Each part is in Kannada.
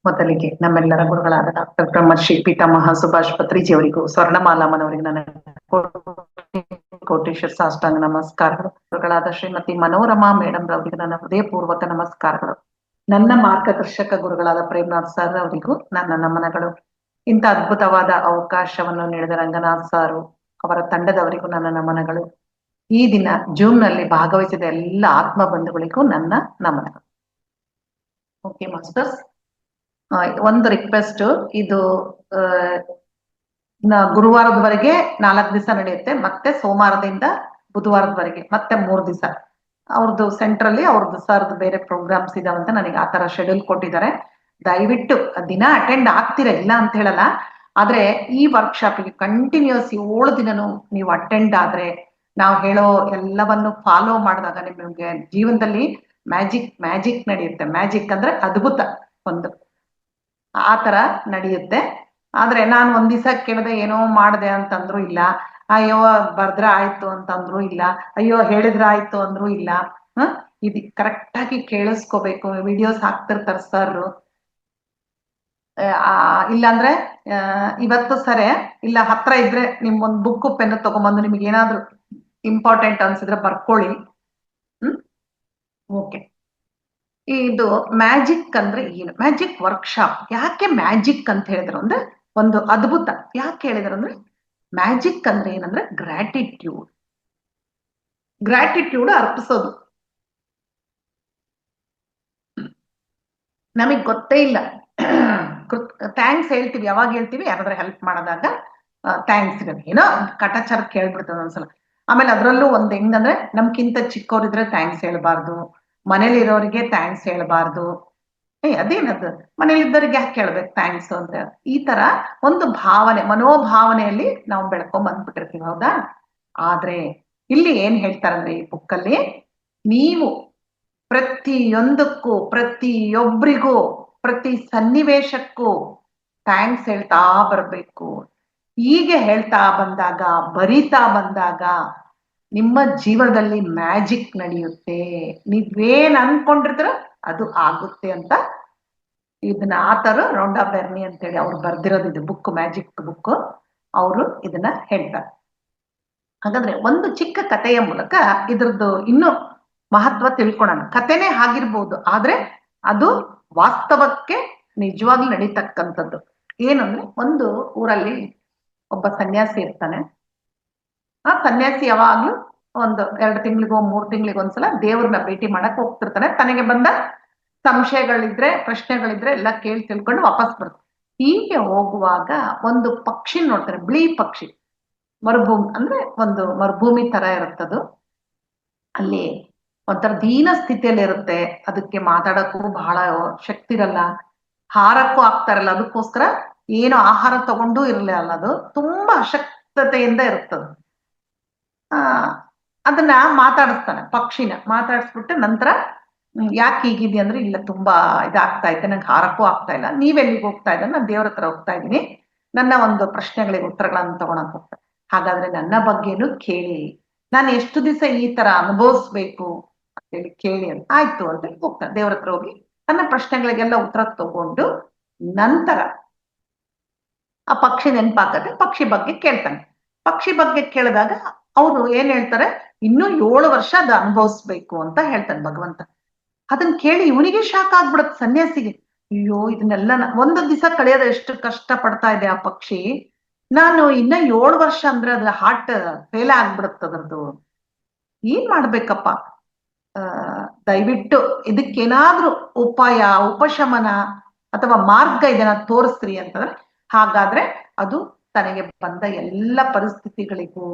ಮೊದಲಿಗೆ ನಮ್ಮೆಲ್ಲರ ಗುರುಗಳಾದ ಡಾಕ್ಟರ್ ಬ್ರಹ್ಮರ್ಷಿ ಪಿತಾಮಹ ಸುಭಾಷ್ ಪತ್ರಿಜಿ ಅವರಿಗೂ ಸ್ವರ್ಣಮಾಲಾಮನವರಿಗೆ ನನ್ನ ಕೋಟೇಶ್ವರ ಸಾಷ್ಟಾಂಗ ನಮಸ್ಕಾರಗಳು. ಗುರುಗಳಾದ ಶ್ರೀಮತಿ ಮನೋರಮಾ ಮೇಡಮ್ ರವರಿಗೆ ನನ್ನ ಹೃದಯಪೂರ್ವಕ ನಮಸ್ಕಾರಗಳು. ನನ್ನ ಮಾರ್ಗದರ್ಶಕ ಗುರುಗಳಾದ ಪ್ರೇಮನಾಥ್ ಸರ್ ಅವರಿಗೂ ನನ್ನ ನಮನಗಳು. ಇಂಥ ಅದ್ಭುತವಾದ ಅವಕಾಶವನ್ನು ನೀಡಿದ ರಂಗನಾಥ್ ಸಾರು ಅವರ ತಂಡದವರಿಗೂ ನನ್ನ ನಮನಗಳು. ಈ ದಿನ ಜೂಮ್ ನಲ್ಲಿ ಭಾಗವಹಿಸಿದ ಎಲ್ಲ ಆತ್ಮ ಬಂಧುಗಳಿಗೂ ನನ್ನ ನಮನಗಳು. ಓಕೆ ಮಾಸ್ಟರ್ಸ್, ಒಂದು ರಿಕ್ವೆಸ್ಟ್, ಇದು ಗುರುವಾರದವರೆಗೆ 4 ದಿವಸ ನಡೆಯುತ್ತೆ, ಮತ್ತೆ ಸೋಮವಾರದಿಂದ ಬುಧವಾರದವರೆಗೆ ಮತ್ತೆ 3 ದಿವಸ. ಅವ್ರದ್ದು ಸೆಂಟ್ರಲ್ಲಿ ಅವ್ರದ್ದು ಸರ್ದು ಬೇರೆ ಪ್ರೋಗ್ರಾಮ್ಸ್ ಇದಾವಂತ ನನಗೆ ಆ ತರ ಶೆಡ್ಯೂಲ್ ಕೊಟ್ಟಿದ್ದಾರೆ. ದಯವಿಟ್ಟು ದಿನ ಅಟೆಂಡ್ ಆಗ್ತೀರಾ, ಇಲ್ಲ ಅಂತ ಹೇಳಲ್ಲ, ಆದ್ರೆ ಈ ವರ್ಕ್ಶಾಪಿಗೆ ಕಂಟಿನ್ಯೂಸ್ 7 ದಿನನೂ ನೀವು ಅಟೆಂಡ್ ಆದ್ರೆ, ನಾವು ಹೇಳೋ ಎಲ್ಲವನ್ನು ಫಾಲೋ ಮಾಡಿದಾಗ ನಿಮಗೆ ಜೀವನದಲ್ಲಿ ಮ್ಯಾಜಿಕ್ ನಡೆಯುತ್ತೆ. ಮ್ಯಾಜಿಕ್ ಅಂದ್ರೆ ಅದ್ಭುತ, ಒಂದು ಆ ತರ ನಡೆಯುತ್ತೆ. ಆದ್ರೆ ನಾನು ಒಂದ್ ದಿವಸ ಕೇಳಿದೆ ಏನೋ ಮಾಡಿದೆ ಅಂತಂದ್ರು ಇಲ್ಲ, ಅಯ್ಯೋ ಬರ್ದ್ರ ಆಯ್ತು ಅಂತಂದ್ರು ಇಲ್ಲ, ಅಯ್ಯೋ ಹೇಳಿದ್ರ ಆಯ್ತು ಅಂದ್ರು ಇಲ್ಲ. ಇದು ಕರೆಕ್ಟ್ ಆಗಿ ಕೇಳಿಸ್ಕೋಬೇಕು. ವಿಡಿಯೋಸ್ ಹಾಕ್ತಿರ್ತಾರ ಸರ್, ಇಲ್ಲಾಂದ್ರೆ ಇವತ್ತು ಸರಿ ಇಲ್ಲ, ಹತ್ರ ಇದ್ರೆ ನಿಮ್ಗೊಂದು ಬುಕ್ ಪೆನ್ ತಗೊಂಬಂದು ನಿಮ್ಗೆ ಏನಾದ್ರು ಇಂಪಾರ್ಟೆಂಟ್ ಅನ್ಸಿದ್ರೆ ಬರ್ಕೊಳ್ಳಿ. ಓಕೆ, ಇದು ಮ್ಯಾಜಿಕ್ ಅಂದ್ರೆ ಏನು? ಮ್ಯಾಜಿಕ್ ವರ್ಕ್ಶಾಪ್ ಯಾಕೆ ಮ್ಯಾಜಿಕ್ ಅಂತ ಹೇಳಿದ್ರು ಅಂದ್ರೆ ಒಂದು ಅದ್ಭುತ. ಯಾಕೆ ಹೇಳಿದ್ರು ಅಂದ್ರೆ ಮ್ಯಾಜಿಕ್ ಅಂದ್ರೆ ಏನಂದ್ರೆ ಗ್ರಾಟಿಟ್ಯೂಡ್ ಅರ್ಪಿಸೋದು. ನಮಗ್ ಗೊತ್ತೇ ಇಲ್ಲ, ಥ್ಯಾಂಕ್ಸ್ ಹೇಳ್ತೀವಿ. ಯಾವಾಗ ಹೇಳ್ತೀವಿ? ಯಾರಾದ್ರೂ ಹೆಲ್ಪ್ ಮಾಡಿದಾಗ ಥ್ಯಾಂಕ್ಸ್ ಇರೋದು, ಏನೋ ಕಟಾಚಾರ ಕೇಳ್ಬಿಡ್ತದ ಒಂದ್ಸಲ. ಆಮೇಲೆ ಅದ್ರಲ್ಲೂ ಒಂದ್ ಹೆಂಗಂದ್ರೆ ನಮ್ಗಿಂತ ಚಿಕ್ಕವರಿದ್ರೆ ಥ್ಯಾಂಕ್ಸ್ ಹೇಳ್ಬಾರ್ದು, ಮನೇಲಿ ಇರೋರಿಗೆ ಥ್ಯಾಂಕ್ಸ್ ಹೇಳ್ಬಾರ್ದು. ಅದೇನದು, ಮನೇಲಿದ್ದವ್ರಿಗೆ ಯಾಕೆ ಕೇಳ್ಬೇಕು ಥ್ಯಾಂಕ್ಸ್ ಅಂತ? ಈ ತರ ಒಂದು ಭಾವನೆ, ಮನೋಭಾವನೆಯಲ್ಲಿ ನಾವು ಬೆಳ್ಕೊಂಡ್ ಬಂದ್ಬಿಟ್ಟಿರ್ತೀವಿ, ಹೌದಾ? ಆದ್ರೆ ಇಲ್ಲಿ ಏನ್ ಹೇಳ್ತಾರಂದ್ರೆ ಈ ಬುಕ್ಕಲ್ಲಿ, ನೀವು ಪ್ರತಿಯೊಂದಕ್ಕೂ, ಪ್ರತಿಯೊಬ್ಬರಿಗೂ, ಪ್ರತಿ ಸನ್ನಿವೇಶಕ್ಕೂ ಥ್ಯಾಂಕ್ಸ್ ಹೇಳ್ತಾ ಬರ್ಬೇಕು. ಹೀಗೆ ಹೇಳ್ತಾ ಬಂದಾಗ, ಬರಿತಾ ಬಂದಾಗ ನಿಮ್ಮ ಜೀವನದಲ್ಲಿ ಮ್ಯಾಜಿಕ್ ನಡೆಯುತ್ತೆ. ನೀವೇನ್ ಅನ್ಕೊಂಡಿರ್ತೀರ ಅದು ಆಗುತ್ತೆ ಅಂತ ಇದನ್ನ ಆತರು ರೌಂಡಾ ಬೆರ್ನಿ ಅಂತೇಳಿ ಅವ್ರು ಬರ್ದಿರೋದು, ಇದು ಬುಕ್, ಮ್ಯಾಜಿಕ್ ಬುಕ್. ಅವರು ಇದನ್ನ ಹೇಳ್ತಾರೆ. ಹಾಗಾದ್ರೆ ಒಂದು ಚಿಕ್ಕ ಕಥೆಯ ಮೂಲಕ ಇದ್ರದ್ದು ಇನ್ನೂ ಮಹತ್ವ ತಿಳ್ಕೊಳೋಣ. ಕಥೆನೇ ಆಗಿರ್ಬೋದು, ಆದ್ರೆ ಅದು ವಾಸ್ತವಕ್ಕೆ ನಿಜವಾಗ್ಲೂ ನಡೀತಕ್ಕಂಥದ್ದು. ಏನಂದ್ರೆ, ಒಂದು ಊರಲ್ಲಿ ಒಬ್ಬ ಸನ್ಯಾಸಿ ಇರ್ತಾನೆ. ಆ ಸನ್ಯಾಸಿ ಯಾವಾಗ್ಲೂ ಒಂದು 2 ತಿಂಗಳಿಗೋ 3 ತಿಂಗಳಿಗೋ ಒಂದ್ಸಲ ದೇವ್ರನ್ನ ಭೇಟಿ ಮಾಡಕ್ ಹೋಗ್ತಿರ್ತಾನೆ. ತನಗೆ ಬಂದ ಸಂಶಯಗಳಿದ್ರೆ, ಪ್ರಶ್ನೆಗಳಿದ್ರೆ ಎಲ್ಲ ಕೇಳಿ ತಿಳ್ಕೊಂಡು ವಾಪಸ್ ಬರ್ತಾನೆ. ಹೀಗೆ ಹೋಗುವಾಗ ಒಂದು ಪಕ್ಷಿ ನೋಡ್ತಾರೆ, ಬಿಳಿ ಪಕ್ಷಿ. ಮರುಭೂಮಿ ಅಂದ್ರೆ ಒಂದು ಮರುಭೂಮಿ ತರ ಇರುತ್ತದು. ಅಲ್ಲಿ ಒಂಥರ ದೀನ ಸ್ಥಿತಿಯಲ್ಲಿ ಇರುತ್ತೆ. ಅದಕ್ಕೆ ಮಾತಾಡಕ್ಕೂ ಬಹಳ ಶಕ್ತಿ ಇರಲ್ಲ, ಹಾರಕ್ಕೂ ಆಗ್ತಾರಲ್ಲ. ಅದಕ್ಕೋಸ್ಕರ ಏನು ಆಹಾರ ತಗೊಂಡೂ ಇರಲಿಲ್ಲ, ಅದು ತುಂಬಾ ಅಶಕ್ತತೆಯಿಂದ ಇರುತ್ತದು. ಅದನ್ನ ಮಾತಾಡಿಸ್ತಾನೆ, ಪಕ್ಷಿನ ಮಾತಾಡಿಸ್ಬಿಟ್ಟು ನಂತರ ಯಾಕೆ ಹೀಗಿದ್ಯಾ ಅಂದ್ರೆ, ಇಲ್ಲ ತುಂಬಾ ಇದಾಗ್ತಾ ಇದೆ, ನಂಗೆ ಹಾರಕ್ಕೂ ಆಗ್ತಾ ಇಲ್ಲ. ನೀವೆಲ್ಲಿಗೆ ಹೋಗ್ತಾ ಇದ್ದ? ನಾನು ದೇವ್ರ ಹತ್ರ ಹೋಗ್ತಾ ಇದ್ದೀನಿ, ನನ್ನ ಒಂದು ಪ್ರಶ್ನೆಗಳಿಗೆ ಉತ್ತರಗಳನ್ನು ತಗೊಳಕ್ ಹೋಗ್ತಾ. ಹಾಗಾದ್ರೆ ನನ್ನ ಬಗ್ಗೆನೂ ಕೇಳಿ, ನಾನು ಎಷ್ಟು ದಿವಸ ಈ ತರ ಅನುಭವಿಸ್ಬೇಕು ಅಂತೇಳಿ ಕೇಳಿ ಅಂತ. ಆಯ್ತು ಅಂತ ಹೋಗ್ತಾನೆ. ದೇವ್ರ ಹತ್ರ ಹೋಗಿ ನನ್ನ ಪ್ರಶ್ನೆಗಳಿಗೆಲ್ಲ ಉತ್ತರ ತಗೊಂಡು ನಂತರ ಆ ಪಕ್ಷಿ ನೆನ್ಪಾಕತ್ತೆ, ಪಕ್ಷಿ ಬಗ್ಗೆ ಕೇಳ್ತಾನೆ. ಪಕ್ಷಿ ಬಗ್ಗೆ ಕೇಳಿದಾಗ ಅವರು ಏನ್ ಹೇಳ್ತಾರೆ, ಇನ್ನೂ 7 ವರ್ಷ ಅದು ಅನುಭವಿಸ್ಬೇಕು ಅಂತ ಹೇಳ್ತಾನೆ ಭಗವಂತ. ಅದನ್ನ ಕೇಳಿ ಇವನಿಗೆ ಶಾಕ್ ಆಗ್ಬಿಡತ್ತೆ ಸನ್ಯಾಸಿಗೆ. ಅಯ್ಯೋ, ಇದನ್ನೆಲ್ಲ ಒಂದು ದಿವಸ ಕಳೆಯೋದು ಎಷ್ಟು ಕಷ್ಟ ಪಡ್ತಾ ಇದೆ ಆ ಪಕ್ಷಿ, ನಾನು ಇನ್ನ 7 ವರ್ಷ ಅಂದ್ರೆ ಅದ್ರ ಹಾರ್ಟ್ ಫೇಲ್ ಆಗ್ಬಿಡತ್ತದ್ರದ್ದು, ಏನ್ ಮಾಡ್ಬೇಕಪ್ಪ? ದಯವಿಟ್ಟು ಇದಕ್ಕೇನಾದ್ರೂ ಉಪಾಯ, ಉಪಶಮನ ಅಥವಾ ಮಾರ್ಗ ಇದನ್ನ ತೋರಿಸ್ರಿ ಅಂತಂದ್ರೆ, ಹಾಗಾದ್ರೆ ಅದು ತನಗೆ ಬಂದ ಎಲ್ಲ ಪರಿಸ್ಥಿತಿಗಳಿಗೂ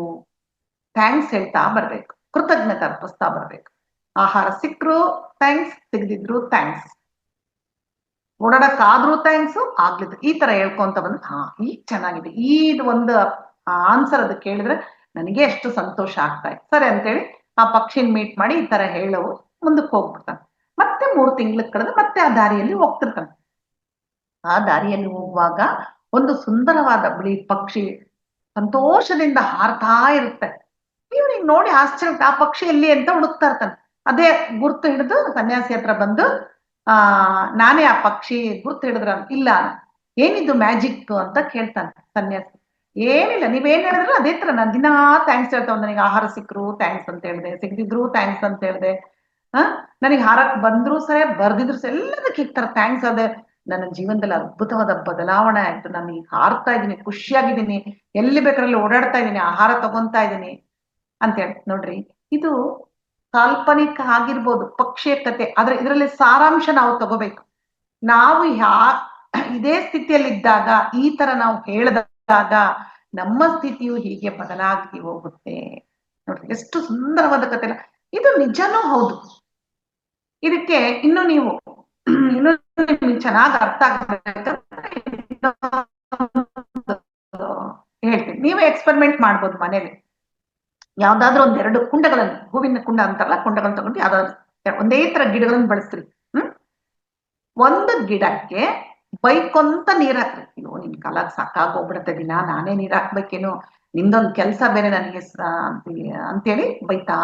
ಥ್ಯಾಂಕ್ಸ್ ಹೇಳ್ತಾ ಬರ್ಬೇಕು, ಕೃತಜ್ಞತೆ ಅರ್ಪಿಸ್ತಾ ಬರ್ಬೇಕು. ಆಹಾರ ಸಿಕ್ಕರು ಥ್ಯಾಂಕ್ಸ್, ಸಿಗದಿದ್ರು ಥ್ಯಾಂಕ್ಸ್, ಓಡಾಡಕ್ಕಾದ್ರೂ ಥ್ಯಾಂಕ್ಸ್, ಆಗ್ಲಿದ್ರು ಈ ತರ ಹೇಳ್ಕೊಂತ ಬಂದ್ರೆ ಈಗ ಚೆನ್ನಾಗಿದೆ. ಇದು ಒಂದು ಆನ್ಸರ್ ಅದು ಕೇಳಿದ್ರೆ ನನಗೆ ಎಷ್ಟು ಸಂತೋಷ ಆಗ್ತಾ ಇದೆ. ಸರಿ ಅಂತೇಳಿ ಆ ಪಕ್ಷಿನ ಮೀಟ್ ಮಾಡಿ ಈ ತರ ಹೇಳವು ಮುಂದಕ್ಕೆ ಹೋಗ್ಬಿಡ್ತಾನೆ. ಮತ್ತೆ 3 ತಿಂಗಳ ಕಳೆದು ಮತ್ತೆ ಆ ದಾರಿಯಲ್ಲಿ ಹೋಗ್ತಿರ್ತಾನೆ. ಆ ದಾರಿಯಲ್ಲಿ ಹೋಗುವಾಗ ಒಂದು ಸುಂದರವಾದ ಬಿಳಿ ಪಕ್ಷಿ ಸಂತೋಷದಿಂದ ಹಾರ್ತಾ ಇರುತ್ತೆ. ಇವ್ನಿಗೆ ನೋಡಿ ಆಶ್ಚರ್ಯ, ಆ ಪಕ್ಷಿ ಎಲ್ಲಿ ಅಂತ ಹುಡುಕ್ತಾ ಇರ್ತಾನೆ. ಅದೇ ಗುರ್ತು ಹಿಡಿದು ಸನ್ಯಾಸಿ ಹತ್ರ ಬಂದು ನಾನೇ ಆ ಪಕ್ಷಿ ಗುರ್ತು ಹಿಡಿದ್ರ ಇಲ್ಲ, ಏನಿದು ಮ್ಯಾಜಿಕ್ ಅಂತ ಕೇಳ್ತಾನೆ ಸನ್ಯಾಸಿ. ಏನಿಲ್ಲ, ನೀವೇನ್ ಹೇಳಿದ್ರು ಅದೇ ತರ ನಾನು ದಿನಾ ಥ್ಯಾಂಕ್ಸ್ ಹೇಳ್ತಾವ್. ನನಗೆ ಆಹಾರ ಸಿಕ್ಕರು ಥ್ಯಾಂಕ್ಸ್ ಅಂತ ಹೇಳಿದೆ, ಸಿಗದಿದ್ರು ಥ್ಯಾಂಕ್ಸ್ ಅಂತ ಹೇಳಿದೆ. ಹ ನನಗೆ ಹಾರಕ್ ಬಂದ್ರು ಸರಿ ಬರ್ದಿದ್ರು ಸರಿ ಎಲ್ಲದಕ್ಕೆ ಈ ತರ ಥ್ಯಾಂಕ್ಸ್ ಅದೇ. ನನ್ನ ಜೀವನದಲ್ಲಿ ಅದ್ಭುತವಾದ ಬದಲಾವಣೆ ಆಯ್ತು. ನಾನು ಈಗ ಹಾರ್ತಾ ಇದ್ದೀನಿ, ಖುಷಿಯಾಗಿದ್ದೀನಿ, ಎಲ್ಲಿ ಬೇಕಾದ್ರಲ್ಲಿ ಓಡಾಡ್ತಾ ಇದ್ದೀನಿ, ಆಹಾರ ತಗೊಂತಾ ಇದ್ದೀನಿ ಅಂತ ಹೇಳಿ. ನೋಡ್ರಿ, ಇದು ಕಾಲ್ಪನಿಕ ಆಗಿರ್ಬೋದು, ಪಕ್ಷಿಯ ಕತೆ, ಆದ್ರೆ ಇದರಲ್ಲಿ ಸಾರಾಂಶ ನಾವು ತಗೋಬೇಕು. ನಾವು ಇದೇ ಸ್ಥಿತಿಯಲ್ಲಿದ್ದಾಗ ಈ ತರ ನಾವು ಹೇಳಿದಾಗ ನಮ್ಮ ಸ್ಥಿತಿಯು ಹೀಗೆ ಬದಲಾಗಿ ಹೋಗುತ್ತೆ. ನೋಡ್ರಿ ಎಷ್ಟು ಸುಂದರವಾದ ಕತೆ ಅಲ್ಲ ಇದು, ನಿಜನೂ ಹೌದು. ಇದಕ್ಕೆ ಇನ್ನು ನೀವು ಇನ್ನು ಚೆನ್ನಾಗಿ ಅರ್ಥ ಆಗ್ಬೇಕಂದ್ರೆ ಹೇಳ್ತೀನಿ, ನೀವೇ ಎಕ್ಸ್ಪೆರಿಮೆಂಟ್ ಮಾಡ್ಬೋದು ಮನೇಲಿ. ಯಾವ್ದಾದ್ರು ಒಂದೆರಡು ಕುಂಡಗಳನ್ನು, ಹೂವಿನ ಕುಂಡ ಅಂತಾರಲ್ಲ, ಕುಂಡಗಳನ್ನು ತಗೊಂಡು ಯಾವ್ದಾದ್ರು ಒಂದೇ ತರ ಗಿಡಗಳನ್ನು ಬಳಸ್ತೀರಿ. ಒಂದು ಗಿಡಕ್ಕೆ ಬೈಕೊಂತ ನೀರ್ ಹಾಕ್ರಿ. ಅಯ್ಯೋ ನಿನ್ ಕಾಲಾಗ್ ಸಾಕಾಗೋಗ್ಬಿಡತ್ತೆ, ದಿನ ನಾನೇ ನೀರ್ ಹಾಕ್ಬೇಕೇನು, ನಿಂದೊಂದ್ ಕೆಲ್ಸ ಬೇರೆ ನನಗೆ ಅಂತೇಳಿ ಬೈತಾ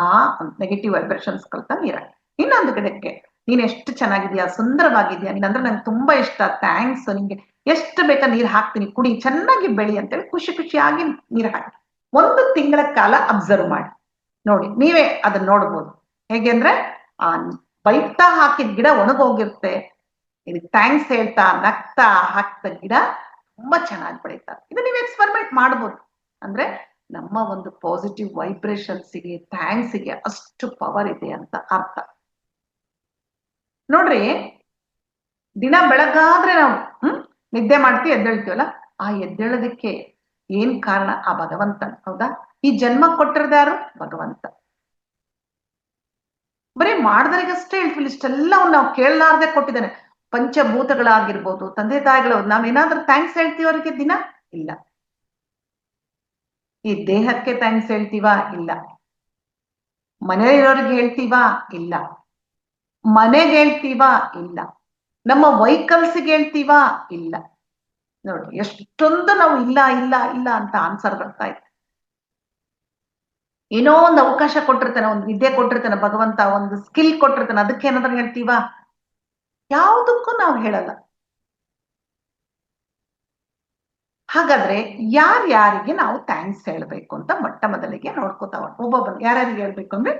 ನೆಗೆಟಿವ್ ವೈಬ್ರೇಷನ್ಸ್ ಕಳ್ತಾ ನೀರ್ ಹಾಕಿ. ಇನ್ನೊಂದು ಗಿಡಕ್ಕೆ ನೀನ್ ಎಷ್ಟು ಚೆನ್ನಾಗಿದ್ಯಾ, ಸುಂದರವಾಗಿದ್ಯಾ, ನೀನ್ ಅಂದ್ರೆ ನಂಗೆ ತುಂಬಾ ಇಷ್ಟ, ಥ್ಯಾಂಕ್ಸ್, ನಿಂಗೆ ಎಷ್ಟು ಬೇಕಾ ನೀರ್ ಹಾಕ್ತೀನಿ, ಕುಡಿ, ಚೆನ್ನಾಗಿ ಬೆಳಿ ಅಂತೇಳಿ ಖುಷಿ ಖುಷಿಯಾಗಿ ನೀರ್ ಹಾಕಿ 1 ತಿಂಗಳ ಕಾಲ ಅಬ್ಸರ್ವ್ ಮಾಡಿ ನೋಡಿ. ನೀವೇ ಅದನ್ನ ನೋಡ್ಬೋದು. ಹೇಗೆ ಅಂದ್ರೆ ಆ ಬೈತಾ ಹಾಕಿದ ಗಿಡ ಒಣಗೋಗಿರುತ್ತೆ, ಇದಕ್ಕೆ ಥ್ಯಾಂಕ್ಸ್ ಹೇಳ್ತಾ ನಗ್ತಾ ಹಾಕ್ತ ಗಿಡ ತುಂಬಾ ಚೆನ್ನಾಗಿ ಬೆಳೀತಾರೆ. ಇದು ನೀವು ಎಕ್ಸ್ಪೆರಿಮೆಂಟ್ ಮಾಡ್ಬೋದು. ಅಂದ್ರೆ ನಮ್ಮ ಒಂದು ಪಾಸಿಟಿವ್ ವೈಬ್ರೇಷನ್ಸ್ಗೆ, ಥ್ಯಾಂಕ್ಸ್ಗೆ ಅಷ್ಟು ಪವರ್ ಇದೆ ಅಂತ ಅರ್ಥ. ನೋಡ್ರಿ, ದಿನ ಬೆಳಗಾದ್ರೆ ನಾವು ನಿದ್ದೆ ಮಾಡ್ತೀವಿ, ಎದ್ದೇಳ್ತೀವಲ್ಲ, ಆ ಎದ್ದೇಳೋದಕ್ಕೆ ಏನ್ ಕಾರಣ? ಆ ಭಗವಂತ. ಹೌದಾ? ಈ ಜನ್ಮ ಕೊಟ್ಟಿರೋದ್ಯಾರು? ಭಗವಂತ. ಬರೀ ಮಾಡ್ದರಿಗಷ್ಟೇ ಹೇಳ್ತೀವಿ, ಇಷ್ಟೆಲ್ಲ ನಾವು ಕೇಳಲಾರ್ದೆ ಕೊಟ್ಟಿದ್ದಾನೆ. ಪಂಚಭೂತಗಳಾಗಿರ್ಬೋದು, ತಂದೆ ತಾಯಿಗಳು, ನಾವೇನಾದ್ರೂ ಥ್ಯಾಂಕ್ಸ್ ಹೇಳ್ತೀವಿ ಅವರಿಗೆ ದಿನ? ಇಲ್ಲ. ಈ ದೇಹಕ್ಕೆ ಥ್ಯಾಂಕ್ಸ್ ಹೇಳ್ತೀವಾ? ಇಲ್ಲ. ಮನೆಯಲ್ಲಿರೋರಿಗೆ ಹೇಳ್ತೀವಾ? ಇಲ್ಲ. ಮನೆಗೆ ಹೇಳ್ತೀವಾ? ಇಲ್ಲ. ನಮ್ಮ ವೆಹಿಕಲ್ಸ್ಗೆ ಹೇಳ್ತೀವಾ? ಇಲ್ಲ. ನೋಡಿ ಎಷ್ಟೊಂದು ನಾವು ಇಲ್ಲ ಇಲ್ಲ ಇಲ್ಲ ಅಂತ ಆನ್ಸರ್ ಬರ್ತಾ ಇತ್ತು. ಏನೋ ಒಂದು ಅವಕಾಶ ಕೊಟ್ಟಿರ್ತಾನೆ, ಒಂದು ವಿದ್ಯೆ ಕೊಟ್ಟಿರ್ತಾನೆ ಭಗವಂತ, ಒಂದು ಸ್ಕಿಲ್ ಕೊಟ್ಟಿರ್ತಾನೆ, ಅದಕ್ಕೆ ಏನಾದ್ರೂ ಹೇಳ್ತೀವಾ? ಯಾವುದಕ್ಕೂ ನಾವು ಹೇಳಲ್ಲ. ಹಾಗಾದ್ರೆ ಯಾರ್ಯಾರಿಗೆ ನಾವು ಥ್ಯಾಂಕ್ಸ್ ಹೇಳ್ಬೇಕು ಅಂತ ಮೊಟ್ಟ ಮೊದಲಿಗೆ ನೋಡ್ಕೋತಾವ. ಒಬ್ಬೊಬ್ಬರು ಯಾರ್ಯಾರಿಗೆ ಹೇಳ್ಬೇಕು ಅಂದ್ರೆ,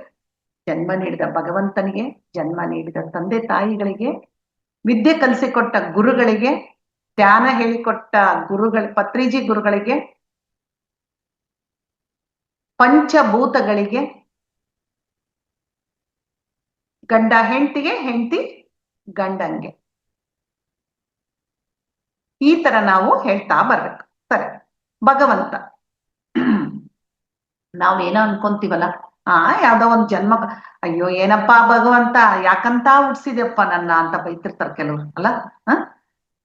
ಜನ್ಮ ನೀಡಿದ ಭಗವಂತನಿಗೆ, ಜನ್ಮ ನೀಡಿದ ತಂದೆ ತಾಯಿಗಳಿಗೆ, ವಿದ್ಯೆ ಕಲಿಸಿಕೊಟ್ಟ ಗುರುಗಳಿಗೆ, ಧ್ಯಾನ ಹೇಳಿಕೊಟ್ಟ ಪತ್ರಿಜಿ ಗುರುಗಳಿಗೆ, ಪಂಚಭೂತಗಳಿಗೆ, ಗಂಡ ಹೆಂಡತಿಗೆ, ಹೆಂಡತಿ ಗಂಡಂಗೆ, ಈ ತರ ನಾವು ಹೇಳ್ತಾ ಬರ್ಬೇಕು. ಸರಿ, ಭಗವಂತ ನಾವೇನೋ ಅನ್ಕೊಂತೀವಲ್ಲ, ಯಾವ್ದೋ ಒಂದ್ ಜನ್ಮ, ಅಯ್ಯೋ ಏನಪ್ಪಾ ಭಗವಂತ ಯಾಕಂತ ಹುಡ್ಸಿದ್ಯಪ್ಪ ನನ್ನ ಅಂತ ಬೈತಿರ್ತಾರೆ ಕೆಲವರು ಅಲ್ಲ.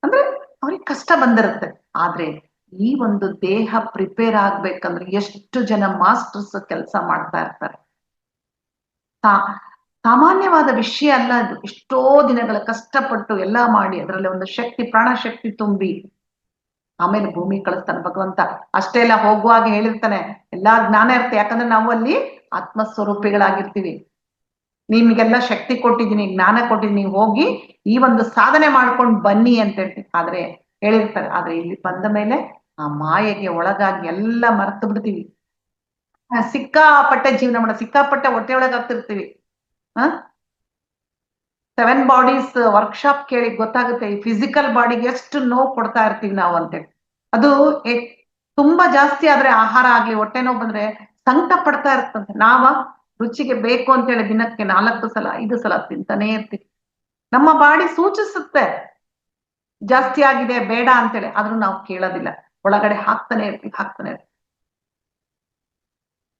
ಅಂದ್ರೆ ಅವ್ರಿಗೆ ಕಷ್ಟ ಬಂದಿರುತ್ತೆ. ಆದ್ರೆ ಈ ಒಂದು ದೇಹ ಪ್ರಿಪೇರ್ ಆಗ್ಬೇಕಂದ್ರೆ ಎಷ್ಟು ಜನ ಮಾಸ್ಟರ್ಸ್ ಕೆಲಸ ಮಾಡ್ತಾ ಇರ್ತಾರೆ. ಸಾಮಾನ್ಯವಾದ ವಿಷಯ ಅಲ್ಲ ಇದು. ಎಷ್ಟೋ ದಿನಗಳ ಕಷ್ಟಪಟ್ಟು ಎಲ್ಲಾ ಮಾಡಿ ಅದರಲ್ಲಿ ಒಂದು ಶಕ್ತಿ, ಪ್ರಾಣಶಕ್ತಿ ತುಂಬಿ ಆಮೇಲೆ ಭೂಮಿ ಕಳಿಸ್ತಾನೆ ಭಗವಂತ. ಅಷ್ಟೇ ಎಲ್ಲ ಹೋಗುವಾಗ ಹೇಳಿರ್ತಾನೆ ಎಲ್ಲಾ ಜ್ಞಾನ ಇರುತ್ತೆ, ಯಾಕಂದ್ರೆ ನಾವು ಅಲ್ಲಿ ಆತ್ಮಸ್ವರೂಪಿಗಳಾಗಿರ್ತೀವಿ. ನಿಮ್ಗೆಲ್ಲ ಶಕ್ತಿ ಕೊಟ್ಟಿದ್ದೀನಿ, ಜ್ಞಾನ ಕೊಟ್ಟಿದ್ದೀನಿ, ಹೋಗಿ ಈ ಒಂದು ಸಾಧನೆ ಮಾಡ್ಕೊಂಡು ಬನ್ನಿ ಅಂತ ಹೇಳ್ತೀವಿ. ಆದ್ರೆ ಹೇಳಿರ್ತಾರೆ, ಆದ್ರೆ ಇಲ್ಲಿ ಬಂದ ಮೇಲೆ ಆ ಮಾಯೆಗೆ ಒಳಗಾಗಿ ಎಲ್ಲ ಮರ್ತು ಬಿಡ್ತೀವಿ. ಸಿಕ್ಕಾಪಟ್ಟೆ ಜೀವನ ಮಾಡ, ಸಿಕ್ಕಾಪಟ್ಟೆ ಹೊಟ್ಟೆ ಒಳಗಾಗ್ತಿರ್ತೀವಿ. 7 ಬಾಡೀಸ್ ವರ್ಕ್ಶಾಪ್ ಕೇಳಿ ಗೊತ್ತಾಗುತ್ತೆ ಈ ಫಿಸಿಕಲ್ ಬಾಡಿಗೆ ಎಷ್ಟು ನೋವು ಕೊಡ್ತಾ ಇರ್ತೀವಿ ನಾವು ಅಂತೇಳಿ. ಅದು ತುಂಬಾ ಜಾಸ್ತಿ ಆದ್ರೆ ಆಹಾರ ಆಗ್ಲಿ, ಹೊಟ್ಟೆ ನೋವು ಬಂದ್ರೆ ಸಂಕಟ ಪಡ್ತಾ ಇರ್ತಂತೆ. ರುಚಿಗೆ ಬೇಕು ಅಂತೇಳಿ ದಿನಕ್ಕೆ 4 ಸಲ 5 ಸಲ ತಿಂತಾನೆ ಇರ್ತೀವಿ. ನಮ್ಮ ಬಾಡಿ ಸೂಚಿಸುತ್ತೆ ಜಾಸ್ತಿ ಆಗಿದೆ ಬೇಡ ಅಂತೇಳಿ, ಆದ್ರೂ ನಾವು ಕೇಳೋದಿಲ್ಲ, ಒಳಗಡೆ ಹಾಕ್ತಾನೆ ಇರ್ತೀವಿ.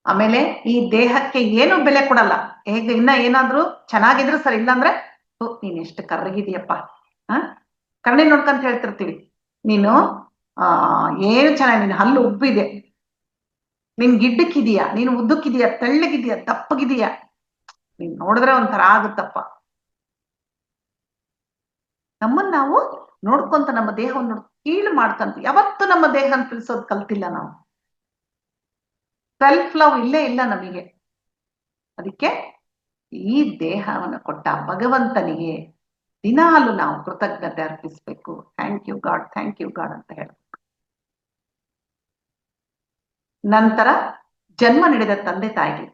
ಆಮೇಲೆ ಈ ದೇಹಕ್ಕೆ ಏನು ಬೆಲೆ ಕೊಡಲ್ಲ. ಹೇಗೆ ಇನ್ನ ಏನಾದ್ರು ಚೆನ್ನಾಗಿದ್ರು ಸರಿ, ಇಲ್ಲಾಂದ್ರೆ ನೀನ್ ಎಷ್ಟು ಕರ್ರಗಿದೀಯಪ್ಪ, ಕಣ್ಣಿ ನೋಡ್ಕಂತ ಹೇಳ್ತಿರ್ತೀವಿ. ನೀನು ಏನು ಚೆನ್ನಾಗಿ, ನೀನು ಹಲ್ಲು ಉಬ್ಬಿದೆ, ನೀನ್ ಗಿಡ್ಡಕ್ಕಿದೀಯಾ, ನೀನು ಉದ್ದಕ್ಕಿದೀಯಾ, ತೆಳ್ಳಗಿದೀಯಾ, ದಪ್ಪಗಿದೀಯಾ, ನೀನ್ ನೋಡಿದ್ರೆ ಒಂಥರ ಆಗುತ್ತಪ್ಪ. ನಮ್ಮನ್ನ ನಾವು ನೋಡ್ಕೊಂತ ನಮ್ಮ ದೇಹವನ್ನು ಕೀಳು ಮಾಡ್ಕಂತ ಯಾವತ್ತು ನಮ್ಮ ದೇಹನ ತಿಳಿಸೋದು ಕಲ್ತಿಲ್ಲ ನಾವು. ಸೆಲ್ಫ್ ಲವ್ ಇಲ್ಲೇ ಇಲ್ಲ ನಮಗೆ. ಅದಕ್ಕೆ ಈ ದೇಹವನ್ನು ಕೊಟ್ಟ ಭಗವಂತನಿಗೆ ದಿನಾಲು ನಾವು ಕೃತಜ್ಞತೆ ಅರ್ಪಿಸ್ಬೇಕು. ಥ್ಯಾಂಕ್ ಯು ಗಾಡ್ ಅಂತ ಹೇಳಿ. ನಂತರ ಜನ್ಮ ನೀಡಿದ ತಂದೆ ತಾಯಿಗೆ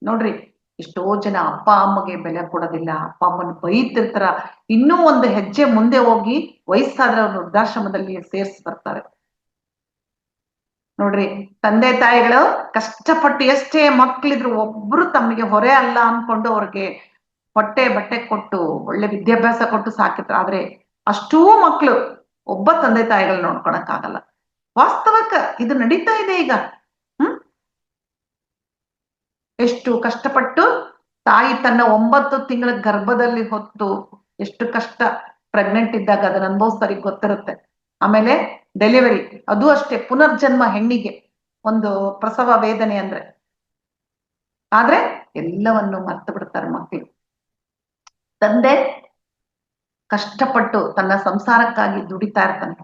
ನೋಡ್ರಿ, ಎಷ್ಟೋ ಜನ ಅಪ್ಪ ಅಮ್ಮಗೆ ಬೆಲೆ ಕೊಡೋದಿಲ್ಲ, ಅಪ್ಪ ಅಮ್ಮನ ಬೈತಿರ್ತಾರ, ಇನ್ನೂ ಒಂದು ಹೆಜ್ಜೆ ಮುಂದೆ ಹೋಗಿ ವಯಸ್ಸಾದ್ರೆ ಅವ್ರ ವೃದ್ಧಾಶ್ರಮದಲ್ಲಿ ಸೇರ್ಸಿ ಬರ್ತಾರೆ. ನೋಡ್ರಿ, ತಂದೆ ತಾಯಿಗಳು ಕಷ್ಟಪಟ್ಟು ಎಷ್ಟೇ ಮಕ್ಳಿದ್ರು ಒಬ್ರು ತಮಗೆ ಹೊರೆ ಅಲ್ಲ ಅನ್ಕೊಂಡು ಅವ್ರಿಗೆ ಹೊಟ್ಟೆ ಬಟ್ಟೆ ಕೊಟ್ಟು ಒಳ್ಳೆ ವಿದ್ಯಾಭ್ಯಾಸ ಕೊಟ್ಟು ಸಾಕಿದ್ರು. ಆದ್ರೆ ಅಷ್ಟೂ ಮಕ್ಳು ಒಬ್ಬ ತಂದೆ ತಾಯಿಗಳು ನೋಡ್ಕೊಳಕ್ ಆಗಲ್ಲ. ವಾಸ್ತವಕ್ಕ ಇದು ನಡೀತಾ ಇದೆ ಈಗ. ಎಷ್ಟು ಕಷ್ಟಪಟ್ಟು ತಾಯಿ ತನ್ನ 9 ತಿಂಗಳ ಗರ್ಭದಲ್ಲಿ ಹೊತ್ತು ಎಷ್ಟು ಕಷ್ಟ ಪ್ರೆಗ್ನೆಂಟ್ ಇದ್ದಾಗ ಅದನ್ನ ಅನುಭವಿಸ್ತಾರೆ, ಗೊತ್ತಿರುತ್ತೆ. ಆಮೇಲೆ ಡೆಲಿವರಿ, ಅದು ಅಷ್ಟೇ ಪುನರ್ಜನ್ಮ ಹೆಣ್ಣಿಗೆ ಒಂದು ಪ್ರಸವ ವೇದನೆ ಅಂದ್ರೆ. ಆದ್ರೆ ಎಲ್ಲವನ್ನು ಮರ್ತು ಬಿಡ್ತಾರೆ ಮಕ್ಕಳು. ತಂದೆ ಕಷ್ಟಪಟ್ಟು ತನ್ನ ಸಂಸಾರಕ್ಕಾಗಿ ದುಡಿತಾ ಇರ್ತಾನೆ,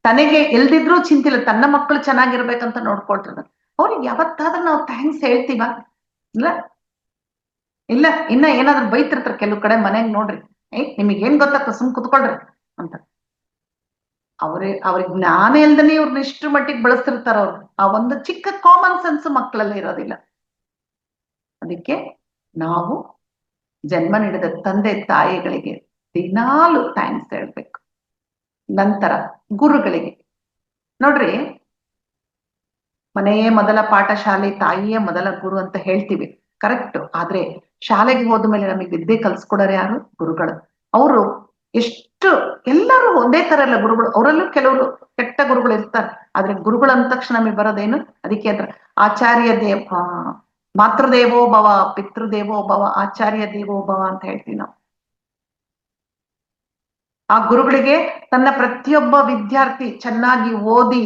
ತನಗೆ ಎಲ್ದಿದ್ರೂ ಚಿಂತಿಲ್ಲ, ತನ್ನ ಮಕ್ಕಳು ಚೆನ್ನಾಗಿರ್ಬೇಕಂತ ನೋಡ್ಕೊಳ್ತಿರ್ತಾನೆ. ಅವ್ರಿಗೆ ಯಾವತ್ತಾದ್ರೂ ನಾವು ಥ್ಯಾಂಕ್ಸ್ ಹೇಳ್ತೀವ? ಇಲ್ಲ ಇಲ್ಲ. ಇನ್ನ ಏನಾದ್ರು ಬೈತಿರ್ತಾರೆ ಕೆಲವು ಕಡೆ ಮನೆಗ್, ನೋಡ್ರಿ ನಿಮಗೆ ಏನ್ ಗೊತ್ತಾಗ್ತದೆ, ಸುಮ್ ಕುತ್ಕೊಳ್ರಿ ಅಂತ. ಅವ್ರಿಗೆ ಜ್ಞಾನ ಇಲ್ದನೆ ಇವ್ರನ್ನ ಇಷ್ಟ್ರ ಮಟ್ಟಿಗೆ ಬಳಸ್ತಿರ್ತಾರ. ಅವ್ರು ಆ ಒಂದು ಚಿಕ್ಕ ಕಾಮನ್ ಸೆನ್ಸ್ ಮಕ್ಕಳಲ್ಲಿ ಇರೋದಿಲ್ಲ. ಅದಕ್ಕೆ ನಾವು ಜನ್ಮ ನೀಡಿದ ತಂದೆ ತಾಯಿಗಳಿಗೆ ದಿನಾಲು ಥ್ಯಾಂಕ್ಸ್ ಹೇಳ್ಬೇಕು. ನಂತರ ಗುರುಗಳಿಗೆ ನೋಡ್ರಿ, ಮನೆಯೇ ಮೊದಲ ಪಾಠಶಾಲೆ, ತಾಯಿಯೇ ಮೊದಲ ಗುರು ಅಂತ ಹೇಳ್ತೀವಿ, ಕರೆಕ್ಟ್. ಆದ್ರೆ ಶಾಲೆಗೆ ಹೋದ್ಮೇಲೆ ನಮಗೆ ವಿದ್ಯೆ ಕಲ್ಸ್ಕೊಡೋರು ಯಾರು? ಗುರುಗಳು. ಅವರು ಎಷ್ಟು, ಎಲ್ಲರೂ ಒಂದೇ ತರ ಇಲ್ಲ ಗುರುಗಳು, ಅವರಲ್ಲೂ ಕೆಲವರು ಕೆಟ್ಟ ಗುರುಗಳು ಇರ್ತಾರೆ. ಆದ್ರೆ ಗುರುಗಳು ಅಂದ ತಕ್ಷಣ ನಮಗೆ ಬರೋದೇನು? ಅದಕ್ಕೆ ಅಂದ್ರೆ ಆಚಾರ್ಯ ಮಾತೃದೇವೋ ಭವ, ಪಿತೃದೇವೋ ಭವ, ಆಚಾರ್ಯ ದೇವೋ ಭವ ಅಂತ ಹೇಳ್ತೀವಿ ನಾವು. ಆ ಗುರುಗಳಿಗೆ ತನ್ನ ಪ್ರತಿಯೊಬ್ಬ ವಿದ್ಯಾರ್ಥಿ ಚೆನ್ನಾಗಿ ಓದಿ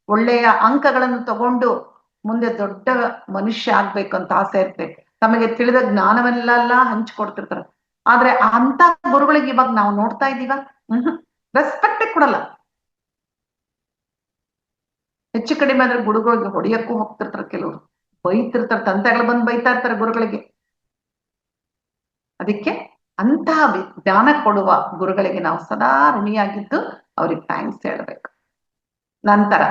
ಒಳ್ಳೆಯ ಅಂಕಗಳನ್ನು ತಗೊಂಡು ಮುಂದೆ ದೊಡ್ಡ ಮನುಷ್ಯ ಆಗ್ಬೇಕು ಅಂತ ಆಸೆ ಇರುತ್ತೆ. ತಮಗೆ ತಿಳಿದ ಜ್ಞಾನವೆಲ್ಲ ಹಂಚ್ಕೊಡ್ತಿರ್ತಾರೆ. ಆದ್ರೆ ಅಂತ ಗುರುಗಳಿಗೆ ಇವಾಗ ನಾವು ನೋಡ್ತಾ ಇದ್ದೀವ? ರೆಸ್ಪೆಕ್ಟೇ ಕೊಡಲ್ಲ. ಹೆಚ್ಚು ಕಡಿಮೆ ಆದ್ರೆ ಗುರುಗಳಿಗೆ ಹೊಡೆಯಕ್ಕೂ ಹೋಗ್ತಿರ್ತಾರೆ, ಕೆಲವರು ಬೈತಿರ್ತಾರೆ, ತಂದೆಗಳು ಬಂದು ಬೈತಾ ಇರ್ತಾರೆ ಗುರುಗಳಿಗೆ. ಅದಕ್ಕೆ ಅಂತಹ ಜ್ಞಾನ ಕೊಡುವ ಗುರುಗಳಿಗೆ ನಾವು ಸದಾ ಋಣಿಯಾಗಿದ್ದು ಅವ್ರಿಗೆ ಥ್ಯಾಂಕ್ಸ್ ಹೇಳ್ಬೇಕು. ನಂತರ